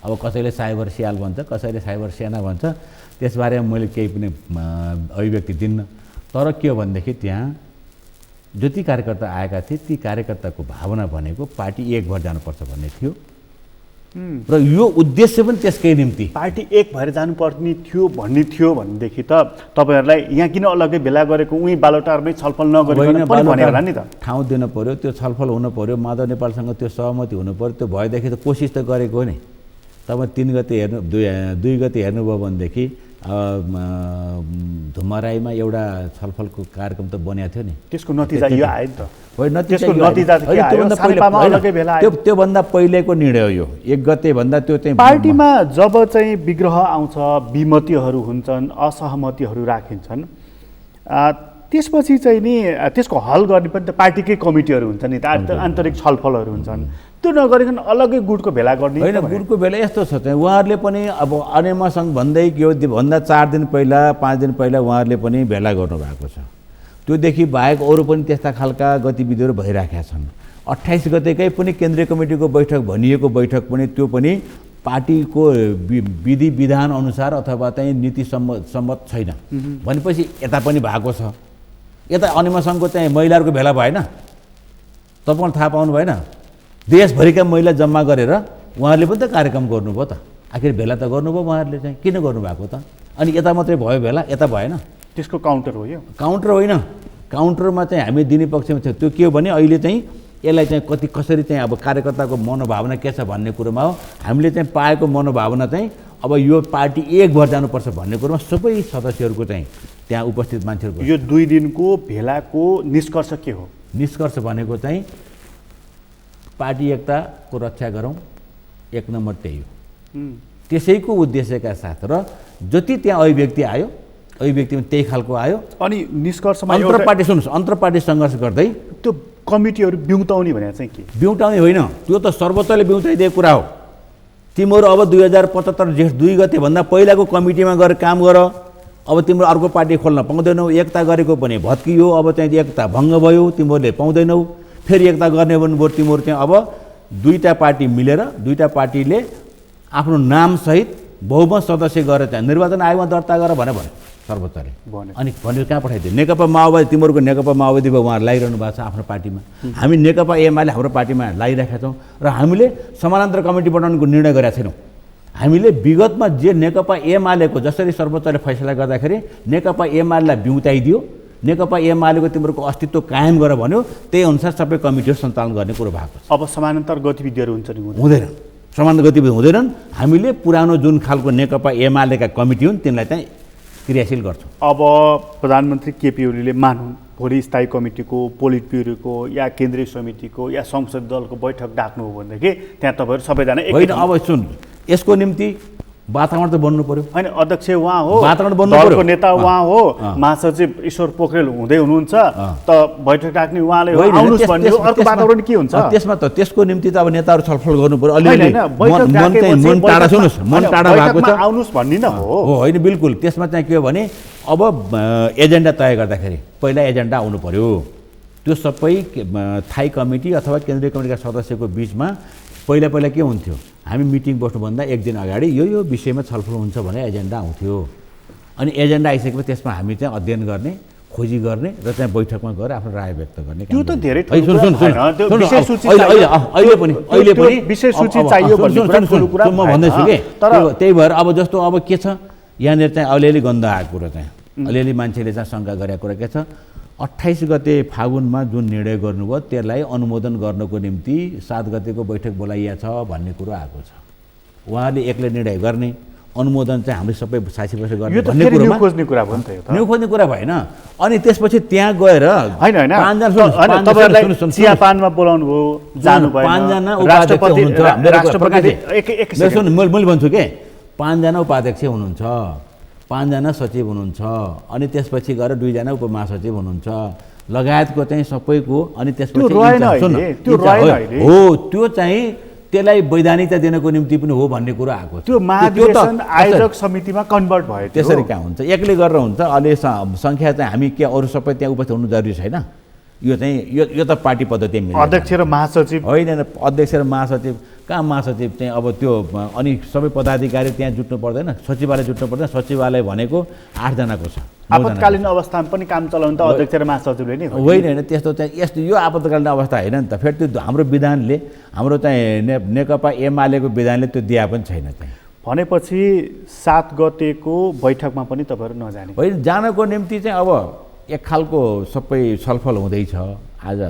अब कसैले साइबर स्याल भन्छ कसैले साइबर सेना भन्छ त्यसबारेमा मैले केही पनि अभिव्यक्ति दिन्न तर के हो भनेदेखि त्यहाँ जति कार्यकर्ता आएका थिए ती कार्यकर्ताको भावना भनेको पार्टी एक भएर जानुपर्छ भन्ने थियो र यो उद्देश्य पनि त्यसकै निम्ति
पार्टी एक भएर जानुपर्ने थियो भन्ने थियो भनेदेखि त तपाईँहरूलाई यहाँ किन अलग्गै भेला गरेको उही बालोटारमै छलफल नगरिकन पनि भने होला नि त
ठाउँ दिनु पर्यो त्यो छलफल हुनु पर्यो माधव नेपालसँग त्यो सहमति हुनु पर्यो त्यो भएदेखि त कोसिस त गरेको हो नि तपाईँ 3 गते हेर्नु 2 गते हेर्नुभयो भनेदेखि धुमराईमा एउटा छलफलको कार्यक्रम त बनिएको थियो नि
त्यसको नतिजा यो आयो नि त
होइन
नतिजा
त्योभन्दा पहिलेको निर्णय हो यो 1 गते भन्दा त्यो चाहिँ
पार्टीमा जब चाहिँ विग्रह आउँछ विमतिहरू हुन्छन् असहमतिहरू राखिन्छन् त्यसपछि चाहिँ नि त्यसको हल गर्ने पनि त पार्टीकै कमिटीहरू हुन्छ नि त आन्तरिक छलफलहरू हुन्छन् त्यो नगरिकन अलग्गै गुटको भेला गर्ने
होइन गुटको भेला यस्तो छ चाहिँ उहाँहरूले पनि अब अनेमासँग भन्दै के हो भन्दा 4 दिन पहिला 5 दिन पहिला उहाँहरूले पनि भेला गर्नुभएको छ त्योदेखि बाहेक अरू पनि त्यस्ता खालका गतिविधिहरू भइराखेका छन् 28 गतेकै पनि केन्द्रीय कमिटीको बैठक भनिएको बैठक पनि त्यो पनि पार्टीको विधि विधान अनुसार अथवा चाहिँ नीति सम्मत छैन भनेपछि यता पनि भएको छ यता अनेमासँगको चाहिँ महिलाहरूको भेला भएन तपाईँले थाहा पाउनु भएन देशभरिका महिला जम्मा गरेर उहाँहरूले पनि त कार्यक्रम गर्नुभयो त आखिर भेला त गर्नुभयो उहाँहरूले चाहिँ किन गर्नुभएको त अनि यता मात्रै भयो भेला यता भएन
त्यसको काउन्टर हो यो
काउन्टर होइन काउन्टरमा चाहिँ हामी दिने पक्षमा छ त्यो के हो भने अहिले चाहिँ यसलाई चाहिँ कसरी चाहिँ अब कार्यकर्ताको मनोभावना के छ भन्ने कुरोमा हो हामीले चाहिँ पाएको मनोभावना चाहिँ अब यो पार्टी एक भएर जानुपर्छ भन्ने कुरोमा सबै सदस्यहरूको चाहिँ त्यहाँ उपस्थित मान्छेहरूको
यो 2 दिनको भेलाको निष्कर्ष के हो
निष्कर्ष भनेको चाहिँ पार्टी एकताको रक्षा गरौँ 1 नम्बर त्यही हो त्यसैको उद्देश्यका साथ र जति त्यहाँ अभिव्यक्ति आयो अभिव्यक्तिमा त्यही खालको आयो
अनि निष्कर्षमा
अन्तर्पार्टी सुन्नुहोस् अन्तर्पार्टी सङ्घर्ष गर्दै
त्यो कमिटीहरू बिउताउने भने चाहिँ के
बिउताउने होइन त्यो त सर्वोच्चले बिउताइदिएको कुरा हो तिमीहरू अब 2075 जेठ 2 गते भन्दा पहिलाको कमिटीमा गएर काम गर अब तिम्रो अर्को पार्टी खोल्न पाउँदैनौ एकता गरेको पनि भत्कियो अब चाहिँ एकता भङ्ग भयो तिमीहरूले पाउँदैनौ फेरि एकता गर्ने भन्नुभयो तिमीहरू चाहिँ अब 2टा पार्टी मिलेर 2टा पार्टीले आफ्नो नामसहित बहुमत सदस्य गरेर चाहिँ निर्वाचन आयोगमा दर्ता गर भने सर्वोच्चले अनि भनेर कहाँ पठाइदियो नेकपा माओवादी तिमीहरूको नेकपा माओवादी भयो उहाँहरू लगाइरहनु भएको छ आफ्नो पार्टीमा हामी नेकपा एमाले हाम्रो पार्टीमा लगाइरहेका छौँ र हामीले समानान्तर कमिटी बनाउनुको निर्णय गरेका छैनौँ हामीले विगतमा जे नेकपा एमालेको जसरी सर्वोच्चले फैसला गर्दाखेरि नेकपा एमालेलाई बिउताइदियो नेकपा एमालेको तिमीहरूको अस्तित्व कायम गर भन्यो त्यही अनुसार सबै कमिटीहरू सञ्चालन गर्ने कुरो भएको छ
अब समानान्तर गतिविधिहरू हुन्छ नि
हुँदैन समानान्तर गतिविधि हुँदैनन् हामीले पुरानो जुन खालको नेकपा एमालेका कमिटी हुन् तिनलाई चाहिँ क्रियाशील गर्छौँ।
अब प्रधानमन्त्री केपी ओलीले मानौँ भोलि स्थायी कमिटीको, पोलिट ब्युरोको या केन्द्रीय समितिको या संसदीय दलको बैठक डाक्नु हो भनेदेखि त्यहाँ तपाईँहरू सबैजना
होइन, अब सुन, यसको निम्ति वातावरण त बन्नु पर्यो।
होइन, अध्यक्ष उहाँ हो,
वातावरण बन्नु
दलको
पर्यो।
नेता उहाँ हो, महासचिव ईश्वर पोखरेल हुँदै हुनुहुन्छ, त बैठक डाक्ने उहाँले
होइन,
आउनुहोस् भन्ने हो। अर्को वातावरण के हुन्छ
त्यसमा? त त्यसको निम्ति त अब नेताहरू छलफल गर्नु पर्यो। अलिअलि
बैठक डाकेपछि
मन टाढा, सुन्नुहोस्, मन टाढा भएको छ।
आउनुहोस् भन्ने न हो।
होइन, बिल्कुल। त्यसमा चाहिँ के हो भने अब एजेन्डा तय गर्दाखेरि पहिला एजेन्डा आउनु पर्यो। त्यो सबै थाई कमिटी अथवा केन्द्रीय कमिटीका सदस्यको बिचमा पहिला के हुन्थ्यो, हामी मिटिङ बस्नुभन्दा एक दिन अगाडि यो विषयमा छलफल हुन्छ भने एजेन्डा आउँथ्यो। अनि एजेन्डा आइसकेपछि त्यसमा हामी चाहिँ अध्ययन गर्ने, खोजी गर्ने र चाहिँ बैठकमा गएर आफ्नो राय व्यक्त गर्ने।
त्यो त धेरै
अहिले पनि
विषय सूची चाहियो भन्ने कुरा
म भन्दैछु कि त्यही भएर अब जस्तो अब के छ यहाँनिर चाहिँ अलिअलि गन्ध आएको कुरा चाहिँ अलिअलि मान्छेले चाहिँ शङ्का गरेको कुरा के छ, 28 गते फागुनमा जुन निर्णय गर्नुभयो त्यसलाई अनुमोदन गर्नको निम्ति 7 गतेको बैठक बोलाइया छ भन्ने कुरो आएको छ। उहाँले एक्लै निर्णय गर्ने, अनुमोदन चाहिँ हामीले सबै साक्षी बसेर गर्ने भन्ने कुरोमा
खोज्ने कुरा भयो नि त।
न्यू खोज्ने कुरा भएन। अनि त्यसपछि त्यहाँ गएर
होइन चियापानमा बोलाउनु भयो, जानु भएन।
5 जना उपाध्यक्ष हुनुहुन्छ। मैले भन्छु के 5 जना उपाध्यक्ष हुनुहुन्छ, 5 जना सचिव हुनुहुन्छ, अनि त्यसपछि गएर 2 जना उपमहासचिव हुनुहुन्छ लगायतको चाहिँ सबैको। अनि त्यसपछि हो त्यो चाहिँ त्यसलाई वैधानिकता दिनको निम्ति पनि हो भन्ने कुरो आएको छ।
त्यो महाधिवेशन आयोजक समितिमा कन्भर्ट भयो।
त्यसरी कहाँ हुन्छ, एक्लै गरेर हुन्छ। अहिले सङ्ख्या चाहिँ हामी के अरू सबै त्यहाँ उपस्थित हुनु जरुरी छैन। यो चाहिँ यो त पार्टी पद्धति
अध्यक्ष र महासचिव
होइन, अध्यक्ष र महासचिव कहाँ, महासचिव चाहिँ अब त्यो अनि सबै पदाधिकारी त्यहाँ जुट्नु पर्दैन, सचिवालय जुट्नु पर्दैन। सचिवालय भनेको 8 जनाको छ।
आपतकालीन अवस्थामा पनि काम चलाउनु त अध्यक्ष र महासचिवले नै
होइन। त्यस्तो चाहिँ यस्तो यो आपतकालीन अवस्था होइन नि त। फेरि त्यो हाम्रो विधानले, हाम्रो चाहिँ नेकपा एमालेको विधानले त्यो दिया पनि छैन चाहिँ।
भनेपछि 7 गतेको बैठकमा पनि तपाईँहरू नजाने?
होइन, जानको निम्ति चाहिँ अब एक खालको सबै छलफल हुँदैछ। आज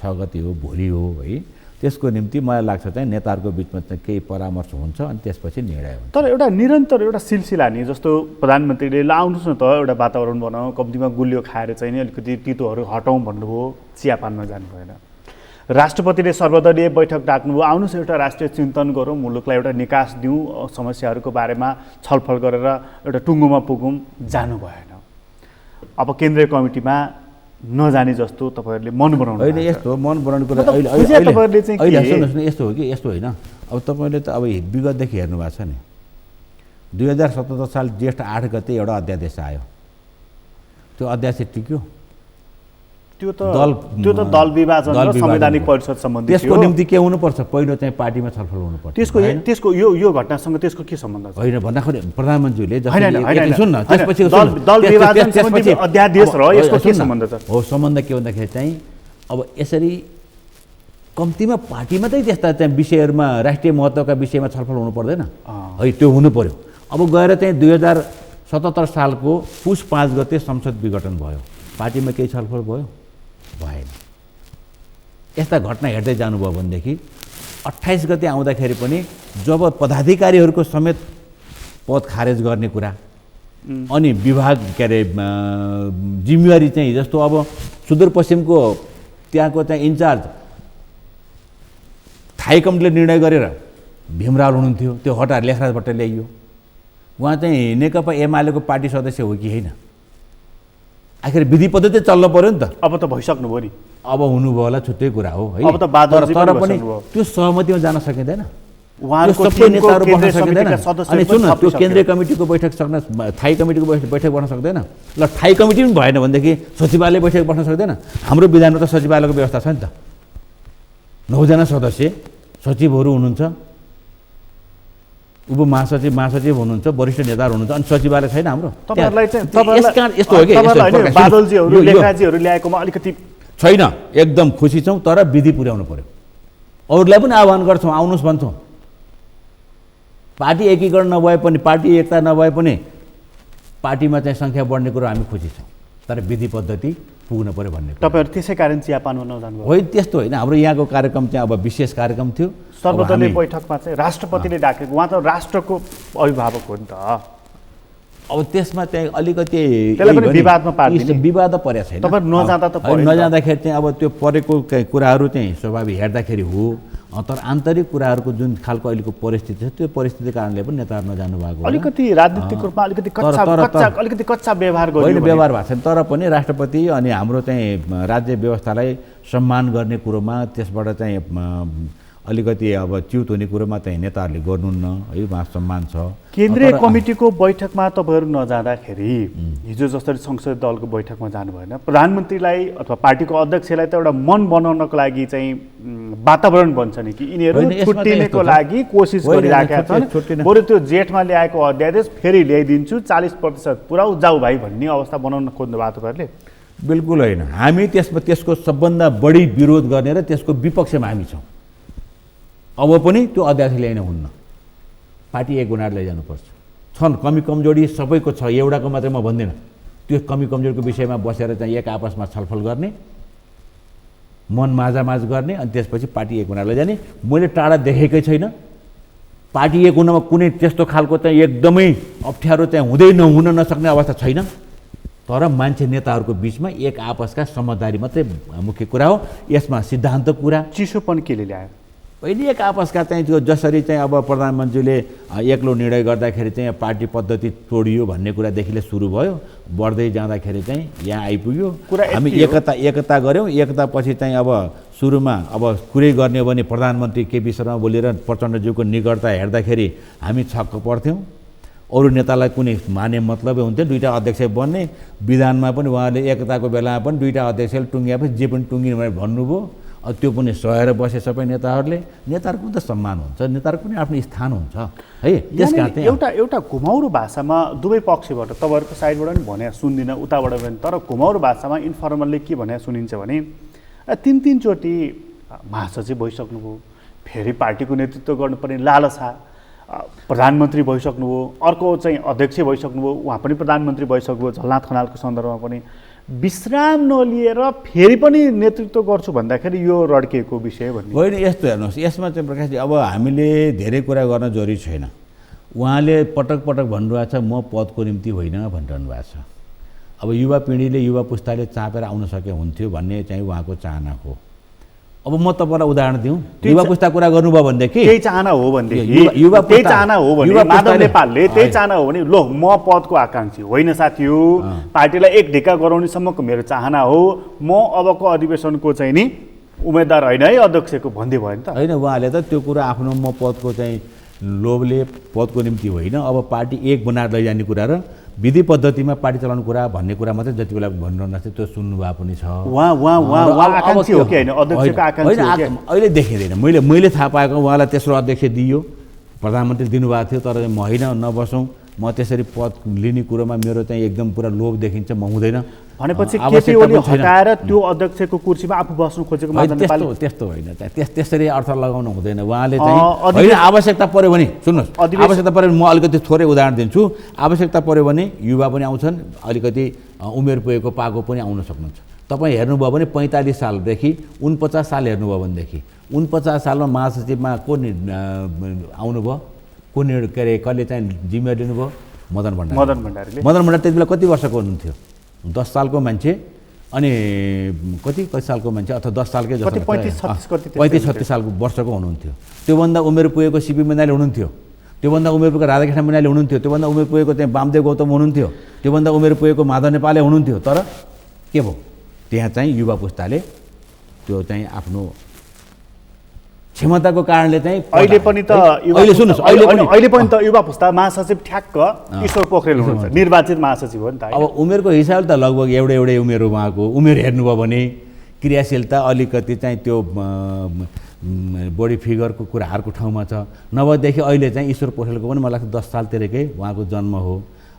6 गते हो, भोलि हो है। त्यसको निम्ति मलाई लाग्छ चाहिँ नेताहरूको बिचमा चाहिँ केही परामर्श हुन्छ अनि त्यसपछि निर्णय हुन्छ।
तर एउटा निरन्तर एउटा सिलसिला नि, जस्तो प्रधानमन्त्रीले ल आउनुहोस् न त एउटा वातावरण बनाऊ, कम्तीमा गुलियो खाएर चाहिँ नि अलिकति तितोहरू हटाउँ भन्नुभयो, चियापानमा जानु भएन। राष्ट्रपतिले सर्वदलीय बैठक डाक्नुभयो, आउनुहोस् एउटा राष्ट्रिय चिन्तन गरौँ, मुलुकलाई एउटा निकास दिउँ, समस्याहरूको बारेमा छलफल गरेर एउटा टुङ्गोमा पुगौँ, जानु भएन। अब केन्द्रीय कमिटीमा नजाने जस्तो तपाईँहरूले मन बनाउनु
होइन। यस्तो मन बनाउने कुरा अहिले सुन्नुहोस् न, यस्तो हो कि यस्तो होइन। अब तपाईँले त अब विगतदेखि हेर्नु भएको छ नि, 2077 साल जेष्ठ 8 गते एउटा अध्यादेश आयो। त्यो अध्यादेश टिक्यो।
त्यो त दल विभाजन र संवैधानिक परिषद सम्बन्धी
त्यसको निम्ति के हुनुपर्छ, पहिलो चाहिँ पार्टीमा छलफल हुनुपर्छ।
त्यसको यो घटनासँग त्यसको के सम्बन्ध छ?
होइन भन्दाखेरि प्रधानमन्त्रीले
सुन्न त्यसपछि दल विभाजन सम्बन्धी अध्यादेश र यसको के सम्बन्ध छ?
हो सम्बन्ध के भन्दाखेरि चाहिँ अब यसरी कम्तीमा पार्टीमा चाहिँ त्यस्ता चाहिँ विषयहरूमा राष्ट्रिय महत्त्वका विषयमा छलफल हुनु पर्दैन है, त्यो हुनु पर्यो। अब गएर चाहिँ 2077 सालको पुस 5 गते संसद विघटन भयो, पार्टीमा केही छलफल भयो? भएन। यस्ता घटना हेर्दै जानुभयो भनेदेखि 28 गते आउँदाखेरि पनि जब पदाधिकारीहरूको समेत पद खारेज गर्ने कुरा अनि विभाग के अरे जिम्मेवारी चाहिँ जस्तो अब सुदूरपश्चिमको त्यहाँको चाहिँ इन्चार्ज थाई कमिटीले निर्णय गरेर भीमराव हुनुहुन्थ्यो, त्यो हटाएर लेखराज भट्ट ल्याइयो। उहाँ चाहिँ नेकपा एमालेको पार्टी सदस्य हो कि होइन? आखिर विधि पद्धति चल्नु पर्यो नि त।
अब त भइसक्नुभयो नि,
अब हुनुभयो होला, छुट्टै कुरा हो है।
अब त
तर पनि त्यो सहमतिमा जान सकिँदैन, सबै नेताहरू बस्न सकिँदैन। अनि सुन्नु, त्यो केन्द्रीय कमिटीको बैठक सक्न, थाई कमिटीको बैठक बस्न सक्दैन। ल थाई कमिटी पनि भएन भनेदेखि सचिवालय बैठक बस्न सक्दैन। हाम्रो विधानमा त सचिवालयको व्यवस्था छ नि त, 9 जना सदस्य सचिवहरू हुनुहुन्छ, उपमहासचिव महासचिव हुनुहुन्छ, वरिष्ठ नेताहरू हुनुहुन्छ, अनि सचिवालय छैन हाम्रो।
यस्तो हो कि बादलजीहरू लेखराजीहरू ल्याएकोमा अलिकति
छैन, एकदम खुसी छौँ, तर विधि पुर्याउनु पर्यो। अरूलाई पनि आह्वान गर्छौँ, आउनुहोस् भन्छौँ। पार्टी एकीकरण नभए पनि, पार्टी एकता नभए पनि पार्टीमा चाहिँ सङ्ख्या बढ्ने कुरो हामी खुसी छौँ, तर विधि पद्धति पुग्नु पर्यो भन्ने।
तपाईँहरू त्यसै कारण चियापानमा नजानु भयो?
होइन, त्यस्तो होइन। हाम्रो यहाँको कार्यक्रम चाहिँ अब विशेष कार्यक्रम थियो।
सर्वदलीय बैठकमा चाहिँ राष्ट्रपतिले डाकेको, उहाँ त राष्ट्रको अभिभावक हो नि त।
अब त्यसमा चाहिँ अलिकति
त्यसलाई पनि विवादमा पार्दिने?
विवाद त परेको छैन।
तपाईँ नजाँदा त
होइन, नजाँदाखेरि चाहिँ अब त्यो परेको कुराहरू चाहिँ स्वाभाविक हेर्दाखेरि हो, तर आन्तरिक कुराहरूको जुन खालको अहिलेको परिस्थिति छ त्यो परिस्थितिको कारणले पनि नेताहरू नजानु भएको हो।
अलिकति राजनीतिक रूपमा अलिकति कच्चा व्यवहार गर्यो
होइन, व्यवहार भएको छैन। तर पनि राष्ट्रपति अनि हाम्रो चाहिँ राज्य व्यवस्थालाई सम्मान गर्ने कुरोमा, त्यसबाट चाहिँ अलिकति अब च्युत हुने कुरोमा चाहिँ नेताहरूले गर्नुहुन्न है, उहाँ सम्मान छ।
केन्द्रीय कमिटीको बैठकमा तपाईँहरू नजाँदाखेरि हिजो जसरी संसदीय दलको बैठकमा जानु भएन, प्रधानमन्त्रीलाई अथवा पार्टीको अध्यक्षलाई त एउटा मन बनाउनको लागि चाहिँ वातावरण बन्छ नि कि यिनीहरू छुट्टिनेको लागि कोसिस गरिरहेका छन्, बरु त्यो जेठमा ल्याएको अध्यादेश फेरि ल्याइदिन्छु 40% पुऱ्याउ जाऊ भाइ भन्ने अवस्था बनाउन खोज्नु भएको तपाईँहरूले?
बिल्कुल होइन। हामी त्यसको सबभन्दा बढी विरोध गर्ने र त्यसको विपक्षमा हामी छौँ। अब पनि त्यो अध्यादेश ल्याइन हुन्न, पार्टी एक गुणाएर लैजानुपर्छ। छन् कमी कमजोरी सबैको छ, एउटाको मात्रै म भन्दिनँ। त्यो कमी कमजोरीको विषयमा बसेर चाहिँ एक आपसमा छलफल गर्ने, मन माझामाझ गर्ने, अनि त्यसपछि पार्टी एक गुणाएर लैजाने। मैले टाढा देखेकै छैन पार्टी एक हुनमा कुनै त्यस्तो खालको चाहिँ एकदमै अप्ठ्यारो चाहिँ हुन नसक्ने अवस्था छैन। तर मान्छे नेताहरूको बिचमा एक आपसका समझदारी मात्रै मुख्य कुरा हो। यसमा सिद्धान्त कुरा
चिसोपन केले ल्यायो?
पहिले एक आपसका चाहिँ त्यो जसरी चाहिँ अब प्रधानमन्त्रीले एक्लो निर्णय गर्दाखेरि चाहिँ पार्टी पद्धति तोडियो भन्ने कुरादेखिले सुरु भयो, बढ्दै जाँदाखेरि चाहिँ यहाँ आइपुग्यो। हामी एकता गऱ्यौँ। एकतापछि चाहिँ अब सुरुमा अब कुरै गर्ने हो भने प्रधानमन्त्री केपी शर्मा बोलेर प्रचण्डज्यूको निकटता हेर्दाखेरि हामी छक्क पर्थ्यौँ। अरू नेतालाई कुनै माने मतलबै हुन्थ्यो, दुईवटा अध्यक्ष बन्ने। विधानमा पनि उहाँले एकताको बेलामा पनि दुईवटा अध्यक्षले टुङ्गिएपछि जे पनि टुङ्गिने भनेर भन्नुभयो। त्यो पनि सहेर बसे सबै नेताहरूले। नेताहरूको त सम्मान हुन्छ, नेताहरूको पनि आफ्नो स्थान हुन्छ है। त्यस कारण
एउटा घुमाउरो भाषामा दुवै पक्षबाट, तपाईँहरूको साइडबाट पनि भने सुन्दिनँ, उताबाट पनि, तर घुमाउरो भाषामा इन्फर्मल्ली के भने सुनिन्छ भने 3-3 महासचिव भइसक्नुभयो, फेरि पार्टीको नेतृत्व गर्नुपर्ने लालसा, प्रधानमन्त्री भइसक्नुभयो, अर्को चाहिँ अध्यक्ष भइसक्नुभयो, उहाँ पनि प्रधानमन्त्री भइसक्नुभयो झलनाथ खनालको सन्दर्भमा पनि, विश्राम नलिएर फेरि पनि नेतृत्व गर्छु भन्दाखेरि यो रड्किएको विषय भन्ने
होइन। यस्तो हेर्नुहोस्, यसमा चाहिँ प्रकाशजी अब हामीले धेरै कुरा गर्न जरुरी छैन। उहाँले पटक पटक भन्नुभएको छ म पदको निम्ति होइन भनिरहनु भएको छ। अब युवा पिँढीले, युवा पुस्ताले चापेर आउन सके हुन्थ्यो भन्ने चाहिँ उहाँको चाहना हो। अब म तपाईँलाई उदाहरण दिउँ, युवा पुस्ता कुरा गर्नुभयो भनेदेखि
त्यही चाहना हो भनेदेखि, त्यही चाहना हो भने माधव नेपालले त्यही चाहना हो भने लो म पदको आकाङ्क्षी होइन साथी हो, पार्टीलाई एक ढिक्का गराउनेसम्मको मेरो चाहना हो, म अबको अधिवेशनको चाहिँ नि उम्मेदवार होइन है अध्यक्षको भन्दै भयो नि त।
होइन, उहाँले त त्यो कुरा आफ्नो म पदको चाहिँ लोभले पदको निम्ति होइन, अब पार्टी एक बनाएर लैजाने कुरा र विधि पद्धतिमा पार्टी चलाउने कुरा भन्ने कुरा मात्रै जति बेला भनिरहनु थियो त्यो सुन्नुभएको पनि छ।
आकाङ्क्षी हो कि होइन, अध्यक्षको आकाङ्क्षी हो कि?
अहिले देखिँदैन। मैले थाहा पाएको उहाँलाई तेस्रो अध्यक्ष दियो, प्रधानमन्त्री दिनुभएको थियो, तर म होइन नबसौँ, म त्यसरी पद लिने कुरोमा मेरो चाहिँ एकदम पुरा लोभ देखिन्छ, म हुँदैन
भनेपछि केपी ओली हटाएर त्यो अध्यक्षको कुर्सीमा आफू बस्नु खोजेको माधव नेपालले
त्यस्तो होइन। त्यसरी अर्थ लगाउनु हुँदैन। उहाँले चाहिँ होइन, आवश्यकता पऱ्यो भने सुन्नुहोस्, आवश्यकता पऱ्यो भने म अलिकति थोरै उदाहरण दिन्छु। आवश्यकता पऱ्यो भने युवा पनि आउँछन्, अलिकति उमेर पुगेको पाएको पनि आउन सक्नुहुन्छ। तपाईँ हेर्नुभयो भने 45 सालदेखि 49 साल हेर्नुभयो भनेदेखि 49 सालमा महासचिवमा को आउनुभयो, को के अरे कसले चाहिँ जिम्मेवारी लिनुभयो? मदन भण्डारीले। मदन भण्डारी त्यति बेला कति वर्षको हुनुहुन्थ्यो? 10 सालको मान्छे। अनि कति सालको मान्छे अथवा 10 सालकै जस्तो 35-36 सालको वर्षको हुनुहुन्थ्यो। त्योभन्दा उमेर पुगेको सिपी मैनाली हुनुहुन्थ्यो, त्योभन्दा उमेर पुगेको राधाकृष्ण मैनाली हुनुहुन्थ्यो, त्योभन्दा उमेर पुगेको चाहिँ वामदेव गौतम हुनुहुन्थ्यो, त्योभन्दा उमेर पुगेको माधव नेपालले हुनुहुन्थ्यो। तर के भयो, त्यहाँ चाहिँ युवा पुस्ताले त्यो चाहिँ आफ्नो क्षमताको कारणले चाहिँ
अहिले पनि त युवा पुस्ता महासचिव ठ्याक्क ईश्वर पोखरेल हुनुहुन्छ, निर्वाचित महासचिव हो नि त।
अब उमेरको हिसाबले त लगभग एउटै उमेर हो उहाँको। उमेर हेर्नुभयो भने क्रियाशीलता अलिकति चाहिँ त्यो बडी फिगरको कुराहरूको ठाउँमा छ। नभएदेखि अहिले चाहिँ ईश्वर पोखरेलको पनि मलाई लाग्छ 10 सालतिरकै उहाँको जन्म हो।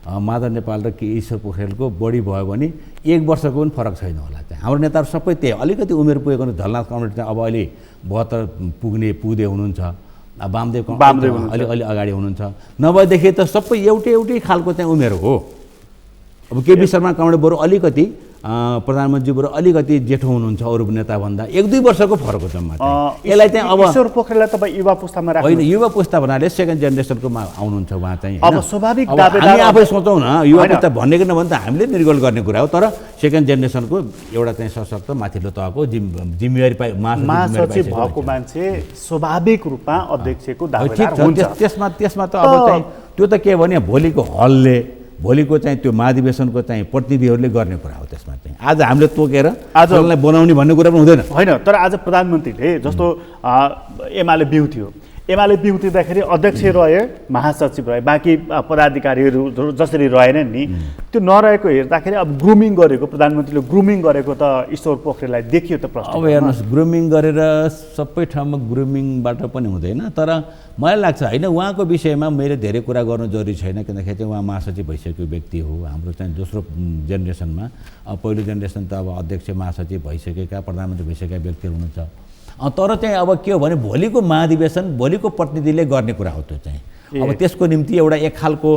माधव नेपाल र ईश्वर पोखरेलको बढी भयो भने 1 वर्षको पनि फरक छैन होला। चाहिँ हाम्रो नेताहरू सबै त्यही अलिकति उमेर पुगेको झलनाथ कमरेड चाहिँ अब अहिले 72 पुग्दै हुनुहुन्छ, वामदेव अलि अगाडि हुनुहुन्छ। नभएदेखि त सबै एउटै खालको चाहिँ उमेर हो। अब केपी शर्मा कामरे बरु अलिकति प्रधानमन्त्री बरु अलिकति जेठो हुनुहुन्छ अरू नेताभन्दा 1-2 वर्षको फरक हो जम्मा चाहिँ। यसलाई चाहिँ अब
ईश्वर पोखरेललाई तपाईँ युवा पुस्तामा राख्नु
होइन, युवा पुस्ता भन्नाले सेकेन्ड जेनेरेसनकोमा आउनुहुन्छ उहाँ चाहिँ।
अब स्वाभाविक
अब
दावेदार
हामी आफै सोचौँ न, युवा पुस्ता भन्ने कि नभने त हामीले निर्गोल गर्ने कुरा हो, तर सेकेन्ड जेनेरेसनको एउटा चाहिँ सशक्त माथिल्लो तहको जिम्मेवारी
महासचिव भएको मान्छे स्वाभाविक रूपमा अध्यक्षको
ठिक
दावेदार
छ।
हुन्छ।
त्यसमा त अब चाहिँ त्यो त के भने भोलिको हलले, भोलिको चाहिँ त्यो महाधिवेशनको चाहिँ प्रतिनिधिहरूले गर्ने कुरा हो। त्यसमा चाहिँ आज हामीले तोकेर आजलाई बनाउने भन्ने कुरा पनि हुँदैन
होइन। तर आज प्रधानमन्त्रीले जस्तो एमाले बिउ थियो, एमाले बिउतिँदाखेरि अध्यक्ष रहे, महासचिव रहे, बाँकी पदाधिकारीहरू जसरी रहेनन् नि, त्यो नरहेको हेर्दाखेरि अब ग्रुमिङ गरेको, प्रधानमन्त्रीले ग्रुमिङ गरेको त ईश्वर पोखरेललाई देखियो त प्रश्न।
अब हेर्नुहोस्, ग्रुमिङ गरेर सबै ठाउँमा ग्रुमिङबाट पनि हुँदैन, तर मलाई लाग्छ होइन, उहाँको विषयमा मैले धेरै कुरा गर्नु जरुरी छैन, किनकि चाहिँ उहाँ महासचिव भइसकेको व्यक्ति हो। हाम्रो चाहिँ दोस्रो जेनेरेसनमा, अब पहिलो जेनेरेसन त अब अध्यक्ष महासचिव भइसकेका, प्रधानमन्त्री भइसकेका व्यक्तिहरू हुनुहुन्छ। तर चाहिँ अब के हो भने भोलिको महाधिवेशन भोलिको प्रतिनिधिले गर्ने कुरा हो। त्यो चाहिँ अब त्यसको निम्ति एउटा एक खालको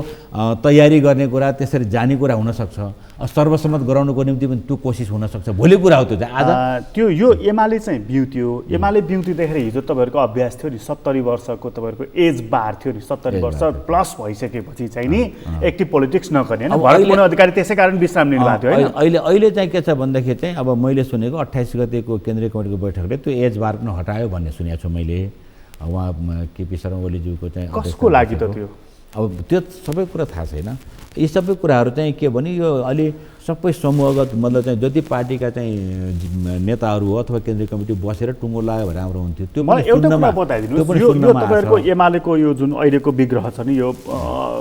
तयारी गर्ने कुरा, त्यसरी जाने कुरा हुनसक्छ, सर्वसम्मत गराउनुको निम्ति पनि त्यो कोसिस हुनसक्छ, भोलि कुरा हो त्यो चाहिँ। आज
त्यो यो एमाले चाहिँ बिउत्यो, एमाले बिउतिँदाखेरि हिजो तपाईँहरूको अभ्यास थियो नि, 70 वर्षको तपाईँहरूको एज बार थियो नि, 70 वर्ष प्लस भइसकेपछि चाहिँ नि एक्टिभ पोलिटिक्स नगर्ने होइन। भरतपुर अधिकारी त्यसै कारण विश्राम लिनुभएको थियो होइन।
अहिले चाहिँ के छ भन्दाखेरि चाहिँ अब मैले सुनेको 28 गतेको केन्द्रीय कमिटीको बैठकले त्यो एज बार पनि हटायो भन्ने सुनेको छु मैले। उहाँ केपी शर्मा ओलीज्यूको चाहिँ
कसको लागि त त्यो?
अब त्यो सबै कुरा थाहा छैन। यी सबै कुराहरू चाहिँ के भने यो अलि सबै समूहगत, मतलब चाहिँ जति पार्टीका चाहिँ नेताहरू हो अथवा केन्द्रीय कमिटी बसेर टुङ्गो लाग्यो भने राम्रो हुन्थ्यो। त्यो
मलाई एउटा कुरा बताइदिनुहोस्, यो तपाईँहरूको एमालेको यो जुन अहिलेको विग्रह छ नि, यो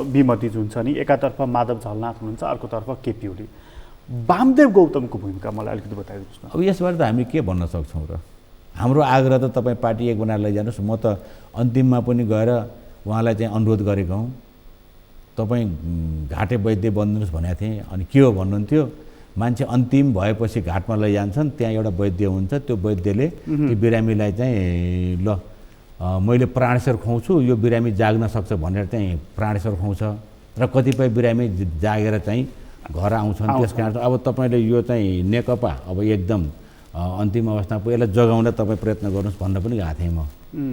विमति जुन छ नि, एकातर्फ माधव झलनाथ हुनुहुन्छ, अर्कोतर्फ केपी ओली, वामदेव गौतमको भूमिका मलाई अलिकति बताइदिनुहोस् न।
अब यसबाट त हामी के भन्न सक्छौँ र? हाम्रो आग्रह त तपाईँ पार्टी एक बनाएर लैजानुहोस्। म त अन्तिममा पनि गएर उहाँलाई चाहिँ अनुरोध गरेको हुँ, तपाईँ घाटे वैद्य बनिदिनुहोस् भनेको थिएँ। अनि के हो भन्नुहुन्थ्यो, मान्छे अन्तिम भएपछि घाटमा लैजान्छन्, त्यहाँ एउटा वैद्य हुन्छ, त्यो वैद्यले त्यो बिरामीलाई चाहिँ ल मैले प्राणेश्वर खुवाउँछु, यो बिरामी जाग्न सक्छ भनेर चाहिँ प्राणेश्वर खुवाउँछ, र कतिपय बिरामी जागेर चाहिँ घर आउँछन्। त्यस कारण अब तपाईँले यो चाहिँ नेकपा अब एकदम अन्तिम अवस्थामा यसलाई जगाउन तपाईँ प्रयत्न गर्नुहोस् भन्न पनि गएको थिएँ म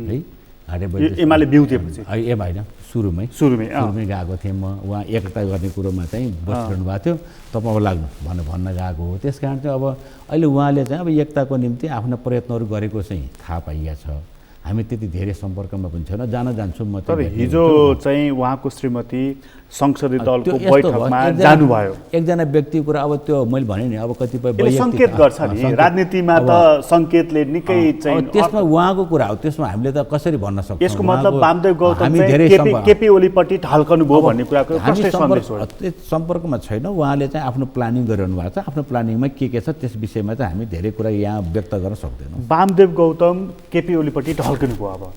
है। घाटे
एमाले बिउतेपछि
ए भाइ सुरुमै गएको थिएँ म। उहाँ एकता गर्ने कुरोमा चाहिँ बसिरहनु भएको थियो, तपाईँ अब लाग्नु भन्न गएको हो। त्यस कारण चाहिँ अब अहिले उहाँले चाहिँ अब एकताको निम्ति आफ्नो प्रयत्नहरू गरेको चाहिँ थाहा पाइएको छ। हामी त्यति धेरै सम्पर्कमा पनि छैन, जान्छु म।
तर हिजो चाहिँ उहाँको श्रीमती संसदीय दलको बैठकमा जानुभयो।
एकजना व्यक्तिको कुरा, अब त्यो मैले भने नि, अब कतिपय
सङ्केत गर्छ नि राजनीतिमा, त सङ्केतले निकै चाहिँ
त्यसमा उहाँको कुरा हो। त्यसमा हामीले त कसरी भन्न सक्छौँ?
यसको मतलब वामदेव गौतम केपी ओलीपट्टि ढल्कनु भयो भन्ने कुराको कष्टै सन्देश हो।
सम्पर्कमा छैन। उहाँले चाहिँ आफ्नो प्लानिङ गरिरहनु भएको छ, आफ्नो प्लानिङमा के छ त्यस विषयमा चाहिँ हामी धेरै कुरा यहाँ व्यक्त गर्न सक्दैनौँ।
वामदेव गौतम केपी ओलीपट्टि ढल्कनु भयो।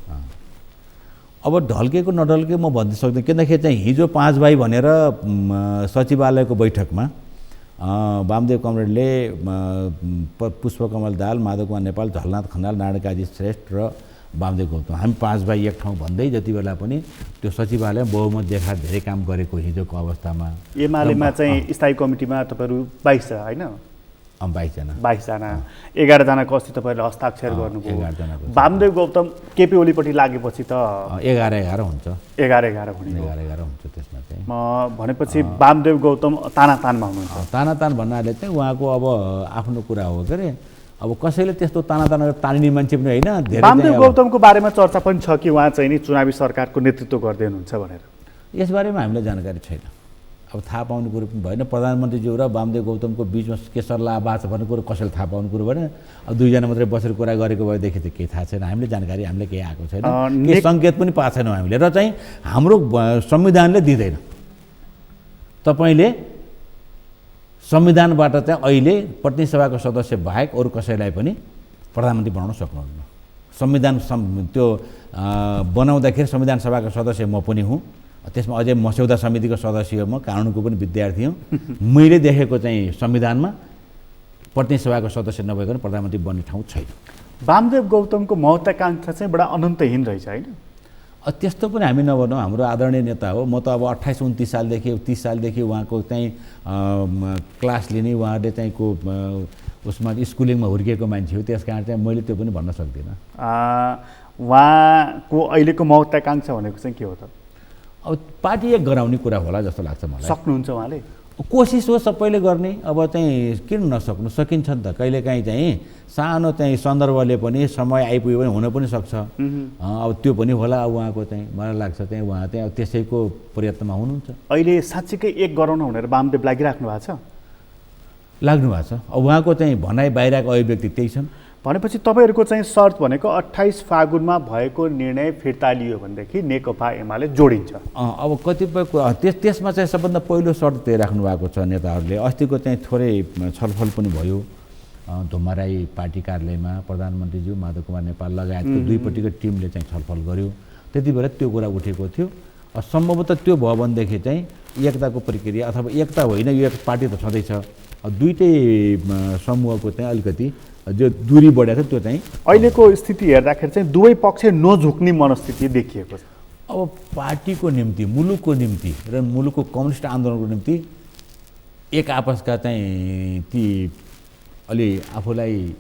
अब ढल्केको नढल्के म भन्न सक्दिनँ, किनकि चाहिँ हिजो 5 भाइ भनेर सचिवालयको बैठकमा वामदेव कमरेडले पुष्पकमल दाहाल, माधव कुमार नेपाल, झलनाथ खनाल, नारायण काजी श्रेष्ठ र वामदेव गौतम, हामी 5 भाइ एक ठाउँ भन्दै जति बेला पनि त्यो सचिवालय बहुमत देखाएर धेरै काम गरेको हिजोको अवस्थामा।
एमालेमा चाहिँ स्थायी कमिटीमा तपाईँहरू 22 होइन?
22
जना 11 जनाको अस्ति तपाईँले हस्ताक्षर गर्नुभयो।
11 जनाको
वामदेव गौतम केपी ओलीपट्टि लागेपछि त
11 हुन्छ।
11 हुने
11 हुन्छ। त्यसमा चाहिँ
भनेपछि वामदेव गौतम तानातानमा हुनुहुन्छ।
तानातान भन्नाले चाहिँ उहाँको अब आफ्नो कुरा हो के अरे। अब कसैले त्यस्तो तानातान तानिने मान्छे पनि होइन।
वामदेव गौतमको बारेमा चर्चा पनि छ कि उहाँ चाहिँ नि चुनावी सरकारको नेतृत्व गर्दै हुनुहुन्छ भनेर।
यसबारेमा हामीलाई जानकारी छैन। अब थाहा पाउने कुरो पनि भएन। प्रधानमन्त्रीज्यू र वामदेव गौतमको बिचमा के सल्लाह बात भन्ने कुरो कसैले थाहा पाउने कुरो भएन। अब 2 जना मात्रै बसेर कुरा गरेको भएदेखि त केही थाहा छैन। हामीले जानकारी हामीले केही आएको छैन, केही सङ्केत पनि पाएको छैनौँ हामीले। र चाहिँ हाम्रो संविधानले दिँदैन, तपाईँले संविधानबाट चाहिँ अहिले प्रतिनिधि सभाको सदस्य बाहेक अरू कसैलाई पनि प्रधानमन्त्री बनाउन सक्नुहुन्न। संविधान त्यो बनाउँदाखेरि संविधान सभाको सदस्य म पनि हुँ, त्यसमा अझै मस्यौदा समितिको सदस्य म, कानुनको पनि विद्यार्थी हुँ। मैले देखेको चाहिँ संविधानमा प्रतिनिधि सभाको सदस्य नभइकन प्रधानमन्त्री बन्ने ठाउँ छैन।
वामदेव गौतमको महत्त्वाकांक्षा चाहिँ बडा अनन्तहीन रहेछ होइन?
त्यस्तो पनि हामी नभनौँ, हाम्रो आदरणीय नेता हो। म त अब 28-29 सालदेखि 30 सालदेखि उहाँको चाहिँ क्लास लिने, उहाँले चाहिँ उसमा स्कुलिङमा हुर्किएको मान्छे हो, त्यस कारण चाहिँ मैले त्यो पनि भन्न सक्दिनँ।
उहाँको अहिलेको महत्त्वाकांक्षा भनेको चाहिँ के हो त?
अब पार्टी एक गराउने कुरा होला जस्तो लाग्छ मलाई।
सक्नुहुन्छ उहाँले?
कोसिस हो सबैले गर्ने। अब चाहिँ किन नसक्नु, सकिन्छ नि त। कहिलेकाहीँ चाहिँ सानो चाहिँ सन्दर्भले पनि समय आइपुग्यो भने हुन पनि सक्छ। अब त्यो पनि होला उहाँको चाहिँ, मलाई लाग्छ चाहिँ उहाँ चाहिँ अब त्यसैको प्रयत्नमा हुनुहुन्छ।
अहिले साँच्चीकै एक गराउन भनेर वामदेव लागिराख्नु भएको छ?
लाग्नु भएको छ। अब उहाँको चाहिँ भनाइ बाहिरको अभिव्यक्ति त्यही छन्।
भनेपछि तपाईँहरूको चाहिँ शर्त भनेको 28 फागुनमा भएको निर्णय फिर्ता लियो भनेदेखि नेकपा एमाले जोडिन्छ।
अब कतिपय त्यसमा चाहिँ सबभन्दा पहिलो शर्त त्यही राख्नु भएको छ नेताहरूले। अस्तिको चाहिँ थोरै छलफल पनि भयो धुम्माराई पार्टी कार्यालयमा, प्रधानमन्त्रीज्यू माधव कुमार नेपाल लगायतको दुईपट्टिको टिमले चाहिँ छलफल गर्यो। त्यति बेला त्यो कुरा उठेको थियो। सम्भवतः त्यो भयो भनेदेखि चाहिँ एकताको प्रक्रिया, अथवा एकता होइन, यो एक पार्टी त छँदैछ, दुईटै समूहको चाहिँ अलिकति जो दूरी बढेको छ त्यो चाहिँ
अहिलेको स्थिति हेर्दाखेरि चाहिँ दुवै पक्ष नझुक्ने मनस्थिति देखिएको छ।
अब पार्टीको निम्ति, मुलुकको निम्ति र मुलुकको कम्युनिस्ट आन्दोलनको निम्ति एक आपसका चाहिँ ती अलि आफूलाई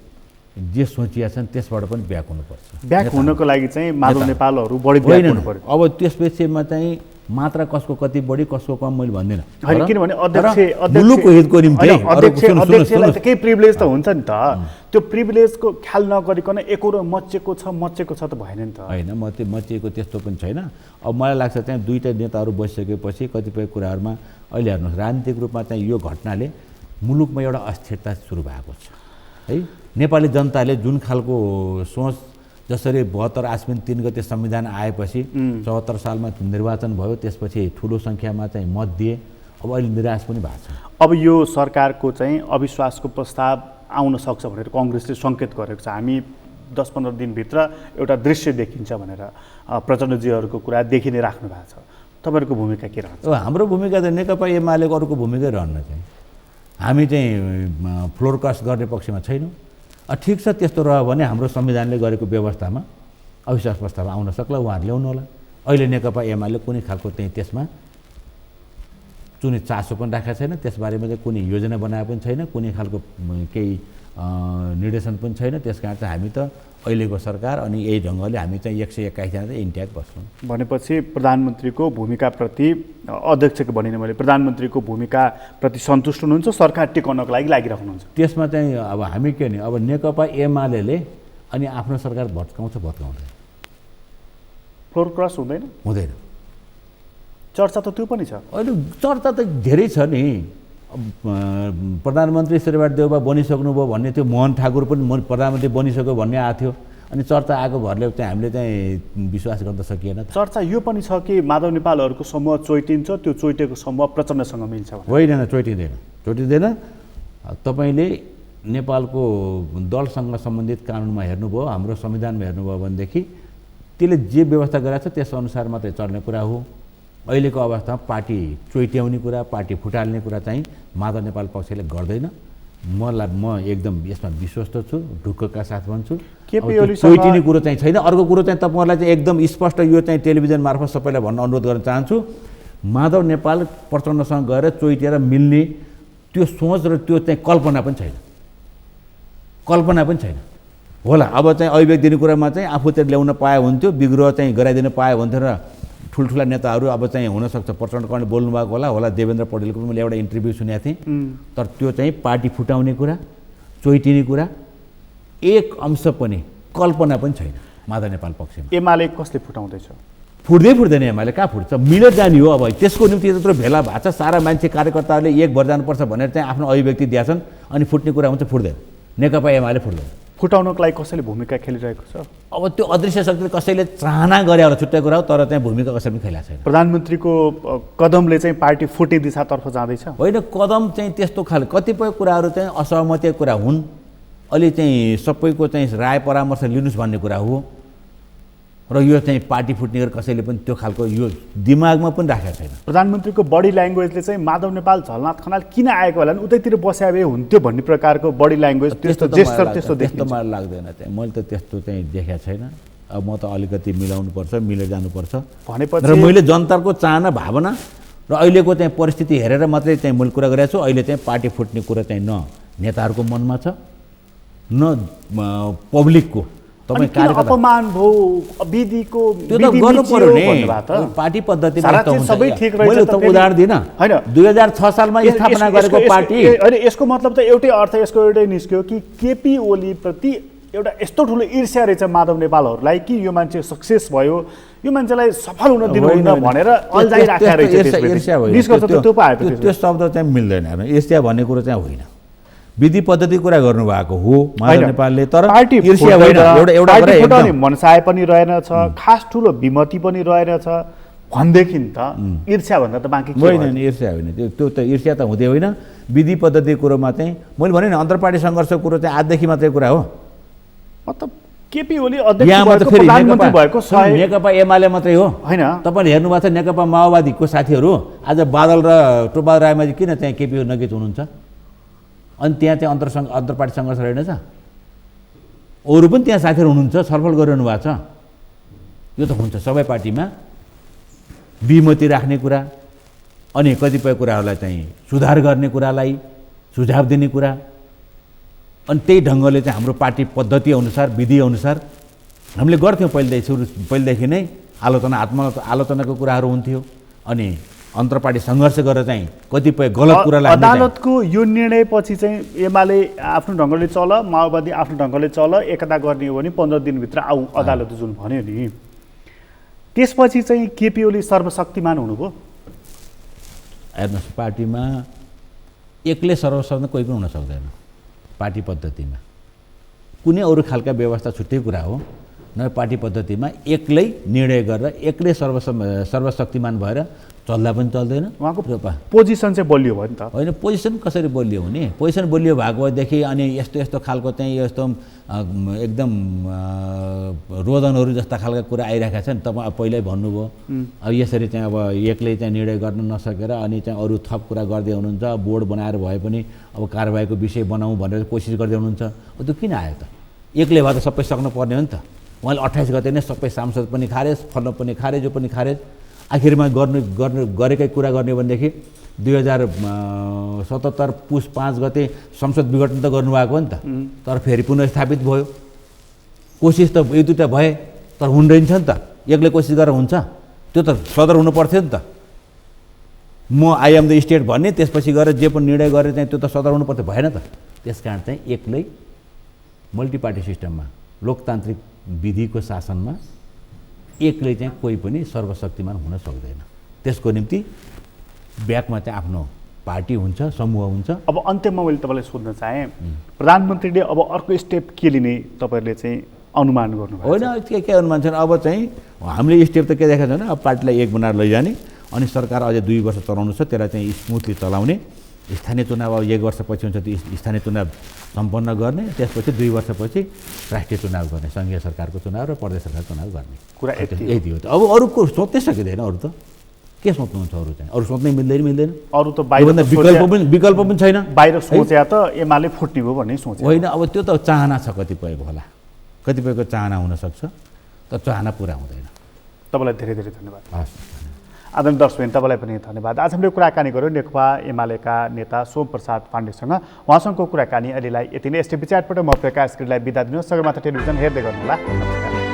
जे सोचिया छन् त्यसबाट पनि ब्याक हुनुपर्छ।
ब्याक हुनको लागि चाहिँ माधव नेपालहरू बढी ब्याक हुनु पर्यो।
अब त्यस विषयमा चाहिँ मात्रा कसको कति बढी कसको कम मैले भन्दिनँ,
किनभने
मुलुकको हितको निम्ति
अध्यक्षलाई त केही प्रिभिलेज त हुन्छ नि त। त्यो प्रिभिलेजको ख्याल नगरिकन एकरो मचेको छ त भएन नि त।
होइन, मचेको त्यस्तो पनि छैन। अब मलाई लाग्छ चाहिँ दुईटा नेताहरू बसिसकेपछि कतिपय कुराहरूमा अहिले हेर्नुहोस्, राजनीतिक रूपमा चाहिँ यो घटनाले मुलुकमा एउटा अस्थिरता सुरु भएको छ है। नेपाली जनताले जुन खालको सोच, जसरी 72 आश्विन 3 गते संविधान आएपछि 74 सालमा निर्वाचन भयो, त्यसपछि ठुलो सङ्ख्यामा चाहिँ मत दिए, अब अहिले निराश पनि भएको छ।
अब यो सरकारको चाहिँ अविश्वासको प्रस्ताव आउन सक्छ भनेर कङ्ग्रेसले सङ्केत गरेको छ। हामी 10-15 दिनभित्र एउटा दृश्य देखिन्छ भनेर प्रचण्डजीहरूको कुरा देखि नै राख्नु भएको छ। तपाईँहरूको भूमिका के रहन्छ?
हाम्रो भूमिका त नेकपा एमालेको अरूको भूमिकै रहन्न चाहिँ। हामी चाहिँ फ्लोर क्रस गर्ने पक्षमा छैनौँ। ठिक छ, त्यस्तो रह्यो भने हाम्रो संविधानले गरेको व्यवस्थामा अविश्वास प्रस्ताव आउन सक्ला, उहाँहरू ल्याउनु होला। अहिले नेकपा एमाले कुनै खालको चाहिँ त्यसमा कुनै चासो पनि राखेको छैन, त्यसबारेमा चाहिँ कुनै योजना बनाएको पनि छैन, कुनै खालको केही निर्देशन पनि छैन। त्यस कारण चाहिँ हामी त अहिलेको सरकार अनि यही ढङ्गले हामी चाहिँ 121 जना चाहिँ इन्ट्याक्ट बस्छौँ।
भनेपछि प्रधानमन्त्रीको भूमिकाप्रति, अध्यक्षको भनिनँ मैले, प्रधानमन्त्रीको भूमिकाप्रति सन्तुष्ट हुनुहुन्छ, सरकार टिकाउनको लागि लागिरहनुहुन्छ?
त्यसमा चाहिँ अब हामी के नि, अब नेकपा एमाले अनि आफ्नो सरकार भत्काउँछ भत्काउँदैन,
फ्लोर क्रस हुँदैन?
हुँदैन।
चर्चा त त्यो पनि छ।
अहिले चर्चा त धेरै छ नि। प्रधानमन्त्री शेरबहादुर देउबा बनिसक्नुभयो भन्ने थियो, मोहन ठाकुर पनि प्रधानमन्त्री बनिसक्यो भन्ने आएको थियो। अनि चर्चा आएको भरले चाहिँ हामीले चाहिँ विश्वास गर्न सकिएन।
चर्चा यो पनि छ कि माधव नेपालहरूको समूह चोइटिन्छ, त्यो चोइटेको समूह प्रचण्डसँग मिल्छ?
होइन, चोइटिँदैन। तपाईँले नेपालको दलसँग सम्बन्धित कानुनमा हेर्नुभयो, हाम्रो संविधानमा हेर्नुभयो भनेदेखि त्यसले जे व्यवस्था गरेको छ त्यसअनुसार मात्रै चल्ने कुरा हो। अहिलेको अवस्थामा पार्टी चोइट्याउने कुरा, पार्टी फुटाल्ने कुरा चाहिँ माधव नेपाल पक्षले गर्दैन। म एकदम यसमा विश्वस्त छु, ढुक्कका साथ भन्छु। चोइटिने कुरो चाहिँ छैन। अर्को कुरो चाहिँ तपाईँहरूलाई चाहिँ एकदम स्पष्ट यो चाहिँ टेलिभिजन मार्फत सबैलाई भन्न अनुरोध गर्न चाहन्छु, माधव नेपाल प्रचण्डसँग गएर चोइटिएर मिल्ने त्यो सोच र त्यो चाहिँ कल्पना पनि छैन। होला, अब चाहिँ अभिव्यक्ति दिने कुरामा चाहिँ आफूतिर ल्याउन पाए हुन्थ्यो, विग्रह चाहिँ गराइदिन पाए हुन्थ्यो र ठुल्ठुला नेताहरू अब चाहिँ हुनसक्छ प्रचण्डले बोल्नुभएको होला देवेन्द्र पौडेलको पनि मैले एउटा इन्टरभ्यू सुनेको थिएँ। तर त्यो चाहिँ पार्टी फुटाउने कुरा, चोइटिने कुरा एक अंश पनि कल्पना पनि छैन माधव नेपाल पक्षमा।
एमाले कसले फुटाउँदैछ?
फुट्दैन एमाले, कहाँ फुट्छ? मिलेर जाने हो। अब त्यसको निम्ति यत्रो भेला भएको छ, सारा मान्छे कार्यकर्ताहरूले एक भर जानुपर्छ भनेर चाहिँ आफ्नो अभिव्यक्ति दिएछन्, अनि फुट्ने कुरा हुन्छ, फुट्दैन। नेकपा एमाले फुट्दैन।
फुटाउनको लागि कसैले भूमिका खेलिरहेको छ?
अब त्यो अदृश्य शक्तिले कसैले चाहना गरे होला, छुट्टै कुरा हो, तर चाहिँ भूमिका कसैले पनि खेलाएको छैन।
प्रधानमन्त्रीको कदमले चाहिँ पार्टी फुट्ने दिशातर्फ जाँदैछ?
होइन, कदम चाहिँ त्यस्तो खाले कतिपय कुराहरू चाहिँ असहमतिको कुरा हुन्, अलि चाहिँ सबैको चाहिँ राय परामर्श लिनुहोस् भन्ने कुरा हो र यो चाहिँ पार्टी फुट्ने गरेर कसैले पनि त्यो खालको यो दिमागमा पनि राखेको छैन।
प्रधानमन्त्रीको बडी ल्याङ्ग्वेजले चाहिँ माधव नेपाल झलनाथ खनाल किन आएको होला नि, उतैतिर बस्या भए हुन्थ्यो भन्ने प्रकारको बडी ल्याङ्ग्वेज, त्यस्तो जेस्चर त्यस्तो
मलाई लाग्दैन चाहिँ। मैले त त्यस्तो चाहिँ देखेको छैन। अब म त अलिकति मिलाउनुपर्छ, मिलेर जानुपर्छ
भनेपछि
र मैले जनताको चाहना भावना र अहिलेको चाहिँ परिस्थिति हेरेर मात्रै चाहिँ मैले कुरा गरेको छु। अहिले चाहिँ पार्टी फुट्ने कुरा चाहिँ न नेताहरूको मनमा छ न पब्लिकको। तपाईँ कार्यकर्ता
अपमान भयो विधिको
त्यो त गर्नु पर्यो नि, पार्टी पद्धतिमा त हुन्छ।
सबै ठिक रहेछ।
मैले त उदाहरण दिन होइन 2006 सालमा स्थापना गरेको पार्टी
होइन। यसको मतलब त एउटै अर्थ यसको एउटै निस्क्यो कि केपी ओली प्रति एउटा यस्तो ठुलो ईर्ष्या रहेछ माधव नेपालहरूलाई कि यो मान्छे सक्सेस भयो, यो मान्छेलाई सफल हुन दिनुहुन्न भनेर अल्झाइराखेको रहेछ।
ईर्ष्या होइन, त्यो शब्द चाहिँ मिल्दैन। ईर्ष्या भन्ने कुरो चाहिँ होइन, विधि पद्धति कुरा गर्नुभएको हो माधव नेपालले। तर ईर्ष्या होइन, एउटा
मनसाय पनि रहेनछ, खास ठुलो विमति पनि रहेनछ भनेदेखि त ईर्ष्या भन्दा त बाँकी
होइन। ईर्ष्या होइन, त्यो त ईर्ष्या त हुँदै होइन। विधि पद्धति कुरोमा चाहिँ मैले भने नि अन्तर्पार्टी सङ्घर्षको कुरो चाहिँ आजदेखि मात्रै कुरा हो।
मतलब केपी ओली अध्यक्ष भएको प्रधानमन्त्री भएको
नेकपा एमाले मात्रै हो
होइन।
तपाईँले हेर्नु भएको छ नेकपा माओवादीको साथीहरू आज बादल र टोपा रायमा चाहिँ किन चाहिँ केपी नजिक हुनुहुन्छ? अनि त्यहाँ चाहिँ अन्तर्पार्टी सङ्घर्ष रहेनछ? अरू पनि त्यहाँ साथीहरू हुनुहुन्छ, छलफल गरिरहनु भएको छ। यो त हुन्छ सबै पार्टीमा विमति राख्ने कुरा, अनि कतिपय कुराहरूलाई चाहिँ सुधार गर्ने कुरालाई सुझाव दिने कुरा, अनि त्यही ढङ्गले चाहिँ हाम्रो पार्टी पद्धति अनुसार विधि अनुसार हामीले गर्थ्यौँ। पहिलेदेखि नै आलोचनाको कुराहरू हुन्थ्यो। अनि अन्तर्पार्टी सङ्घर्ष गरेर चाहिँ कतिपय गलत कुरालाई
अदालतको यो निर्णयपछि चाहिँ एमाले आफ्नो ढङ्गले चल, माओवादी आफ्नो ढङ्गले चल, एकता गर्ने हो भने 15 दिनभित्र आऊ अदालत जुन भन्यो नि, त्यसपछि चाहिँ केपी ओली सर्वशक्तिमान हुनुभयो।
हेर्नुहोस्, पार्टीमा एक्लै सर्वशक्तिमान कोही पनि हुन सक्दैन। पार्टी पद्धतिमा कुनै अरू खालका व्यवस्था छुट्टै कुरा हो, न पार्टी पद्धतिमा एक्लै निर्णय गरेर एक्लै सर्वशक्तिमान भएर चल्दा पनि चल्दैन।
उहाँको पोजिसन चाहिँ बलियो भयो नि त।
होइन, पोजिसन कसरी बलियो हुने? पोजिसन बलियो भएको भएदेखि अनि यस्तो खालको चाहिँ यस्तो एकदम रोदनहरू जस्ता खालका कुरा आइरहेका छन्। तपाईँ पहिल्यै भन्नुभयो अब यसरी चाहिँ अब एक्लै चाहिँ निर्णय गर्न नसकेर अनि चाहिँ अरू थप कुरा गर्दै हुनुहुन्छ। बोर्ड बनाएर भए पनि अब कारबाहीको विषय बनाऊँ भनेर कोसिस गर्दै हुनुहुन्छ। त्यो किन आयो त? एक्लै भए त सबै सक्नु पर्ने हो नि त। उहाँले 28 गते नै सबै सांसद पनि खारेज, फल्न पनि खारेज, यो पनि खारेज। आखिरमा गरेकै कुरा गर्ने भनेदेखि 2077 पुस 5 गते संसद विघटन त गर्नुभएको हो नि त। तर फेरि पुनर्स्थापित भयो। कोसिस त यो दुईवटा भए, तर हुँदैन नि त। एक्लै कोसिस गरेर हुन्छ? त्यो त सदर हुनु पर्थ्यो नि त। म आई एम द स्टेट भन्ने, त्यसपछि गएर जे पनि निर्णय गरेर चाहिँ त्यो त सदर हुनु पर्थ्यो, भएन त। त्यस कारण चाहिँ एक्लै मल्टिपार्टी सिस्टममा लोकतान्त्रिक विधिको शासनमा एक्लै चाहिँ कोही पनि सर्वशक्तिमान हुन सक्दैन। त्यसको निम्ति ब्याकमा चाहिँ आफ्नो पार्टी हुन्छ, समूह हुन्छ।
अब अन्त्यमा मैले तपाईँलाई सोध्न चाहेँ, प्रधानमन्त्रीले अब अर्को स्टेप के लिने तपाईँहरूले चाहिँ अनुमान गर्नुभयो?
होइन, के अनुमान छैन। अब चाहिँ हामीले स्टेप त के देखाएको छैन। अब पार्टीलाई एक बनाएर लैजाने, अनि सरकार अझै 2 वर्ष चलाउनु छ, त्यसलाई चाहिँ स्मुथली चलाउने। स्थानीय चुनाव अब 1 वर्षपछि हुन्छ, त्यो स्थानीय चुनाव सम्पन्न गर्ने। त्यसपछि 2 वर्षपछि राष्ट्रिय चुनाव गर्ने, सङ्घीय सरकारको चुनाव र प्रदेश सरकारको चुनाव गर्ने
कुरा
यति हो। अब अरू सोच्नै सकिँदैन। अरू त के सोच्नुहुन्छ? अरू चाहिँ अरू सोच्नै मिल्दैन।
अरू त बाहिर
विकल्प पनि छैन।
बाहिर सोचे त एमाले फुट्ने हो भन्ने सोचे
होइन। अब त्यो त चाहना छ, कतिपयको होला, कतिपयको चाहना हुनसक्छ, तर चाहना पुरा हुँदैन।
तपाईँलाई धेरै धेरै धन्यवाद।
हस्,
आदरणीय दर्शकबिन, तपाईँलाई पनि धन्यवाद। आज हामीले कुराकानी गऱ्यौँ नेकपा एमालेका नेता सोमप्रसाद पाण्डेसँग। उहाँसँगको कुराकानी अहिलेलाई यति नै। यस्तै विचारबाट म प्रकाश गिरीलाई बिदा दिनुहोस्। सगरमाथा टेलिभिजन हेर्दै गर्नुहोला। नमस्कार।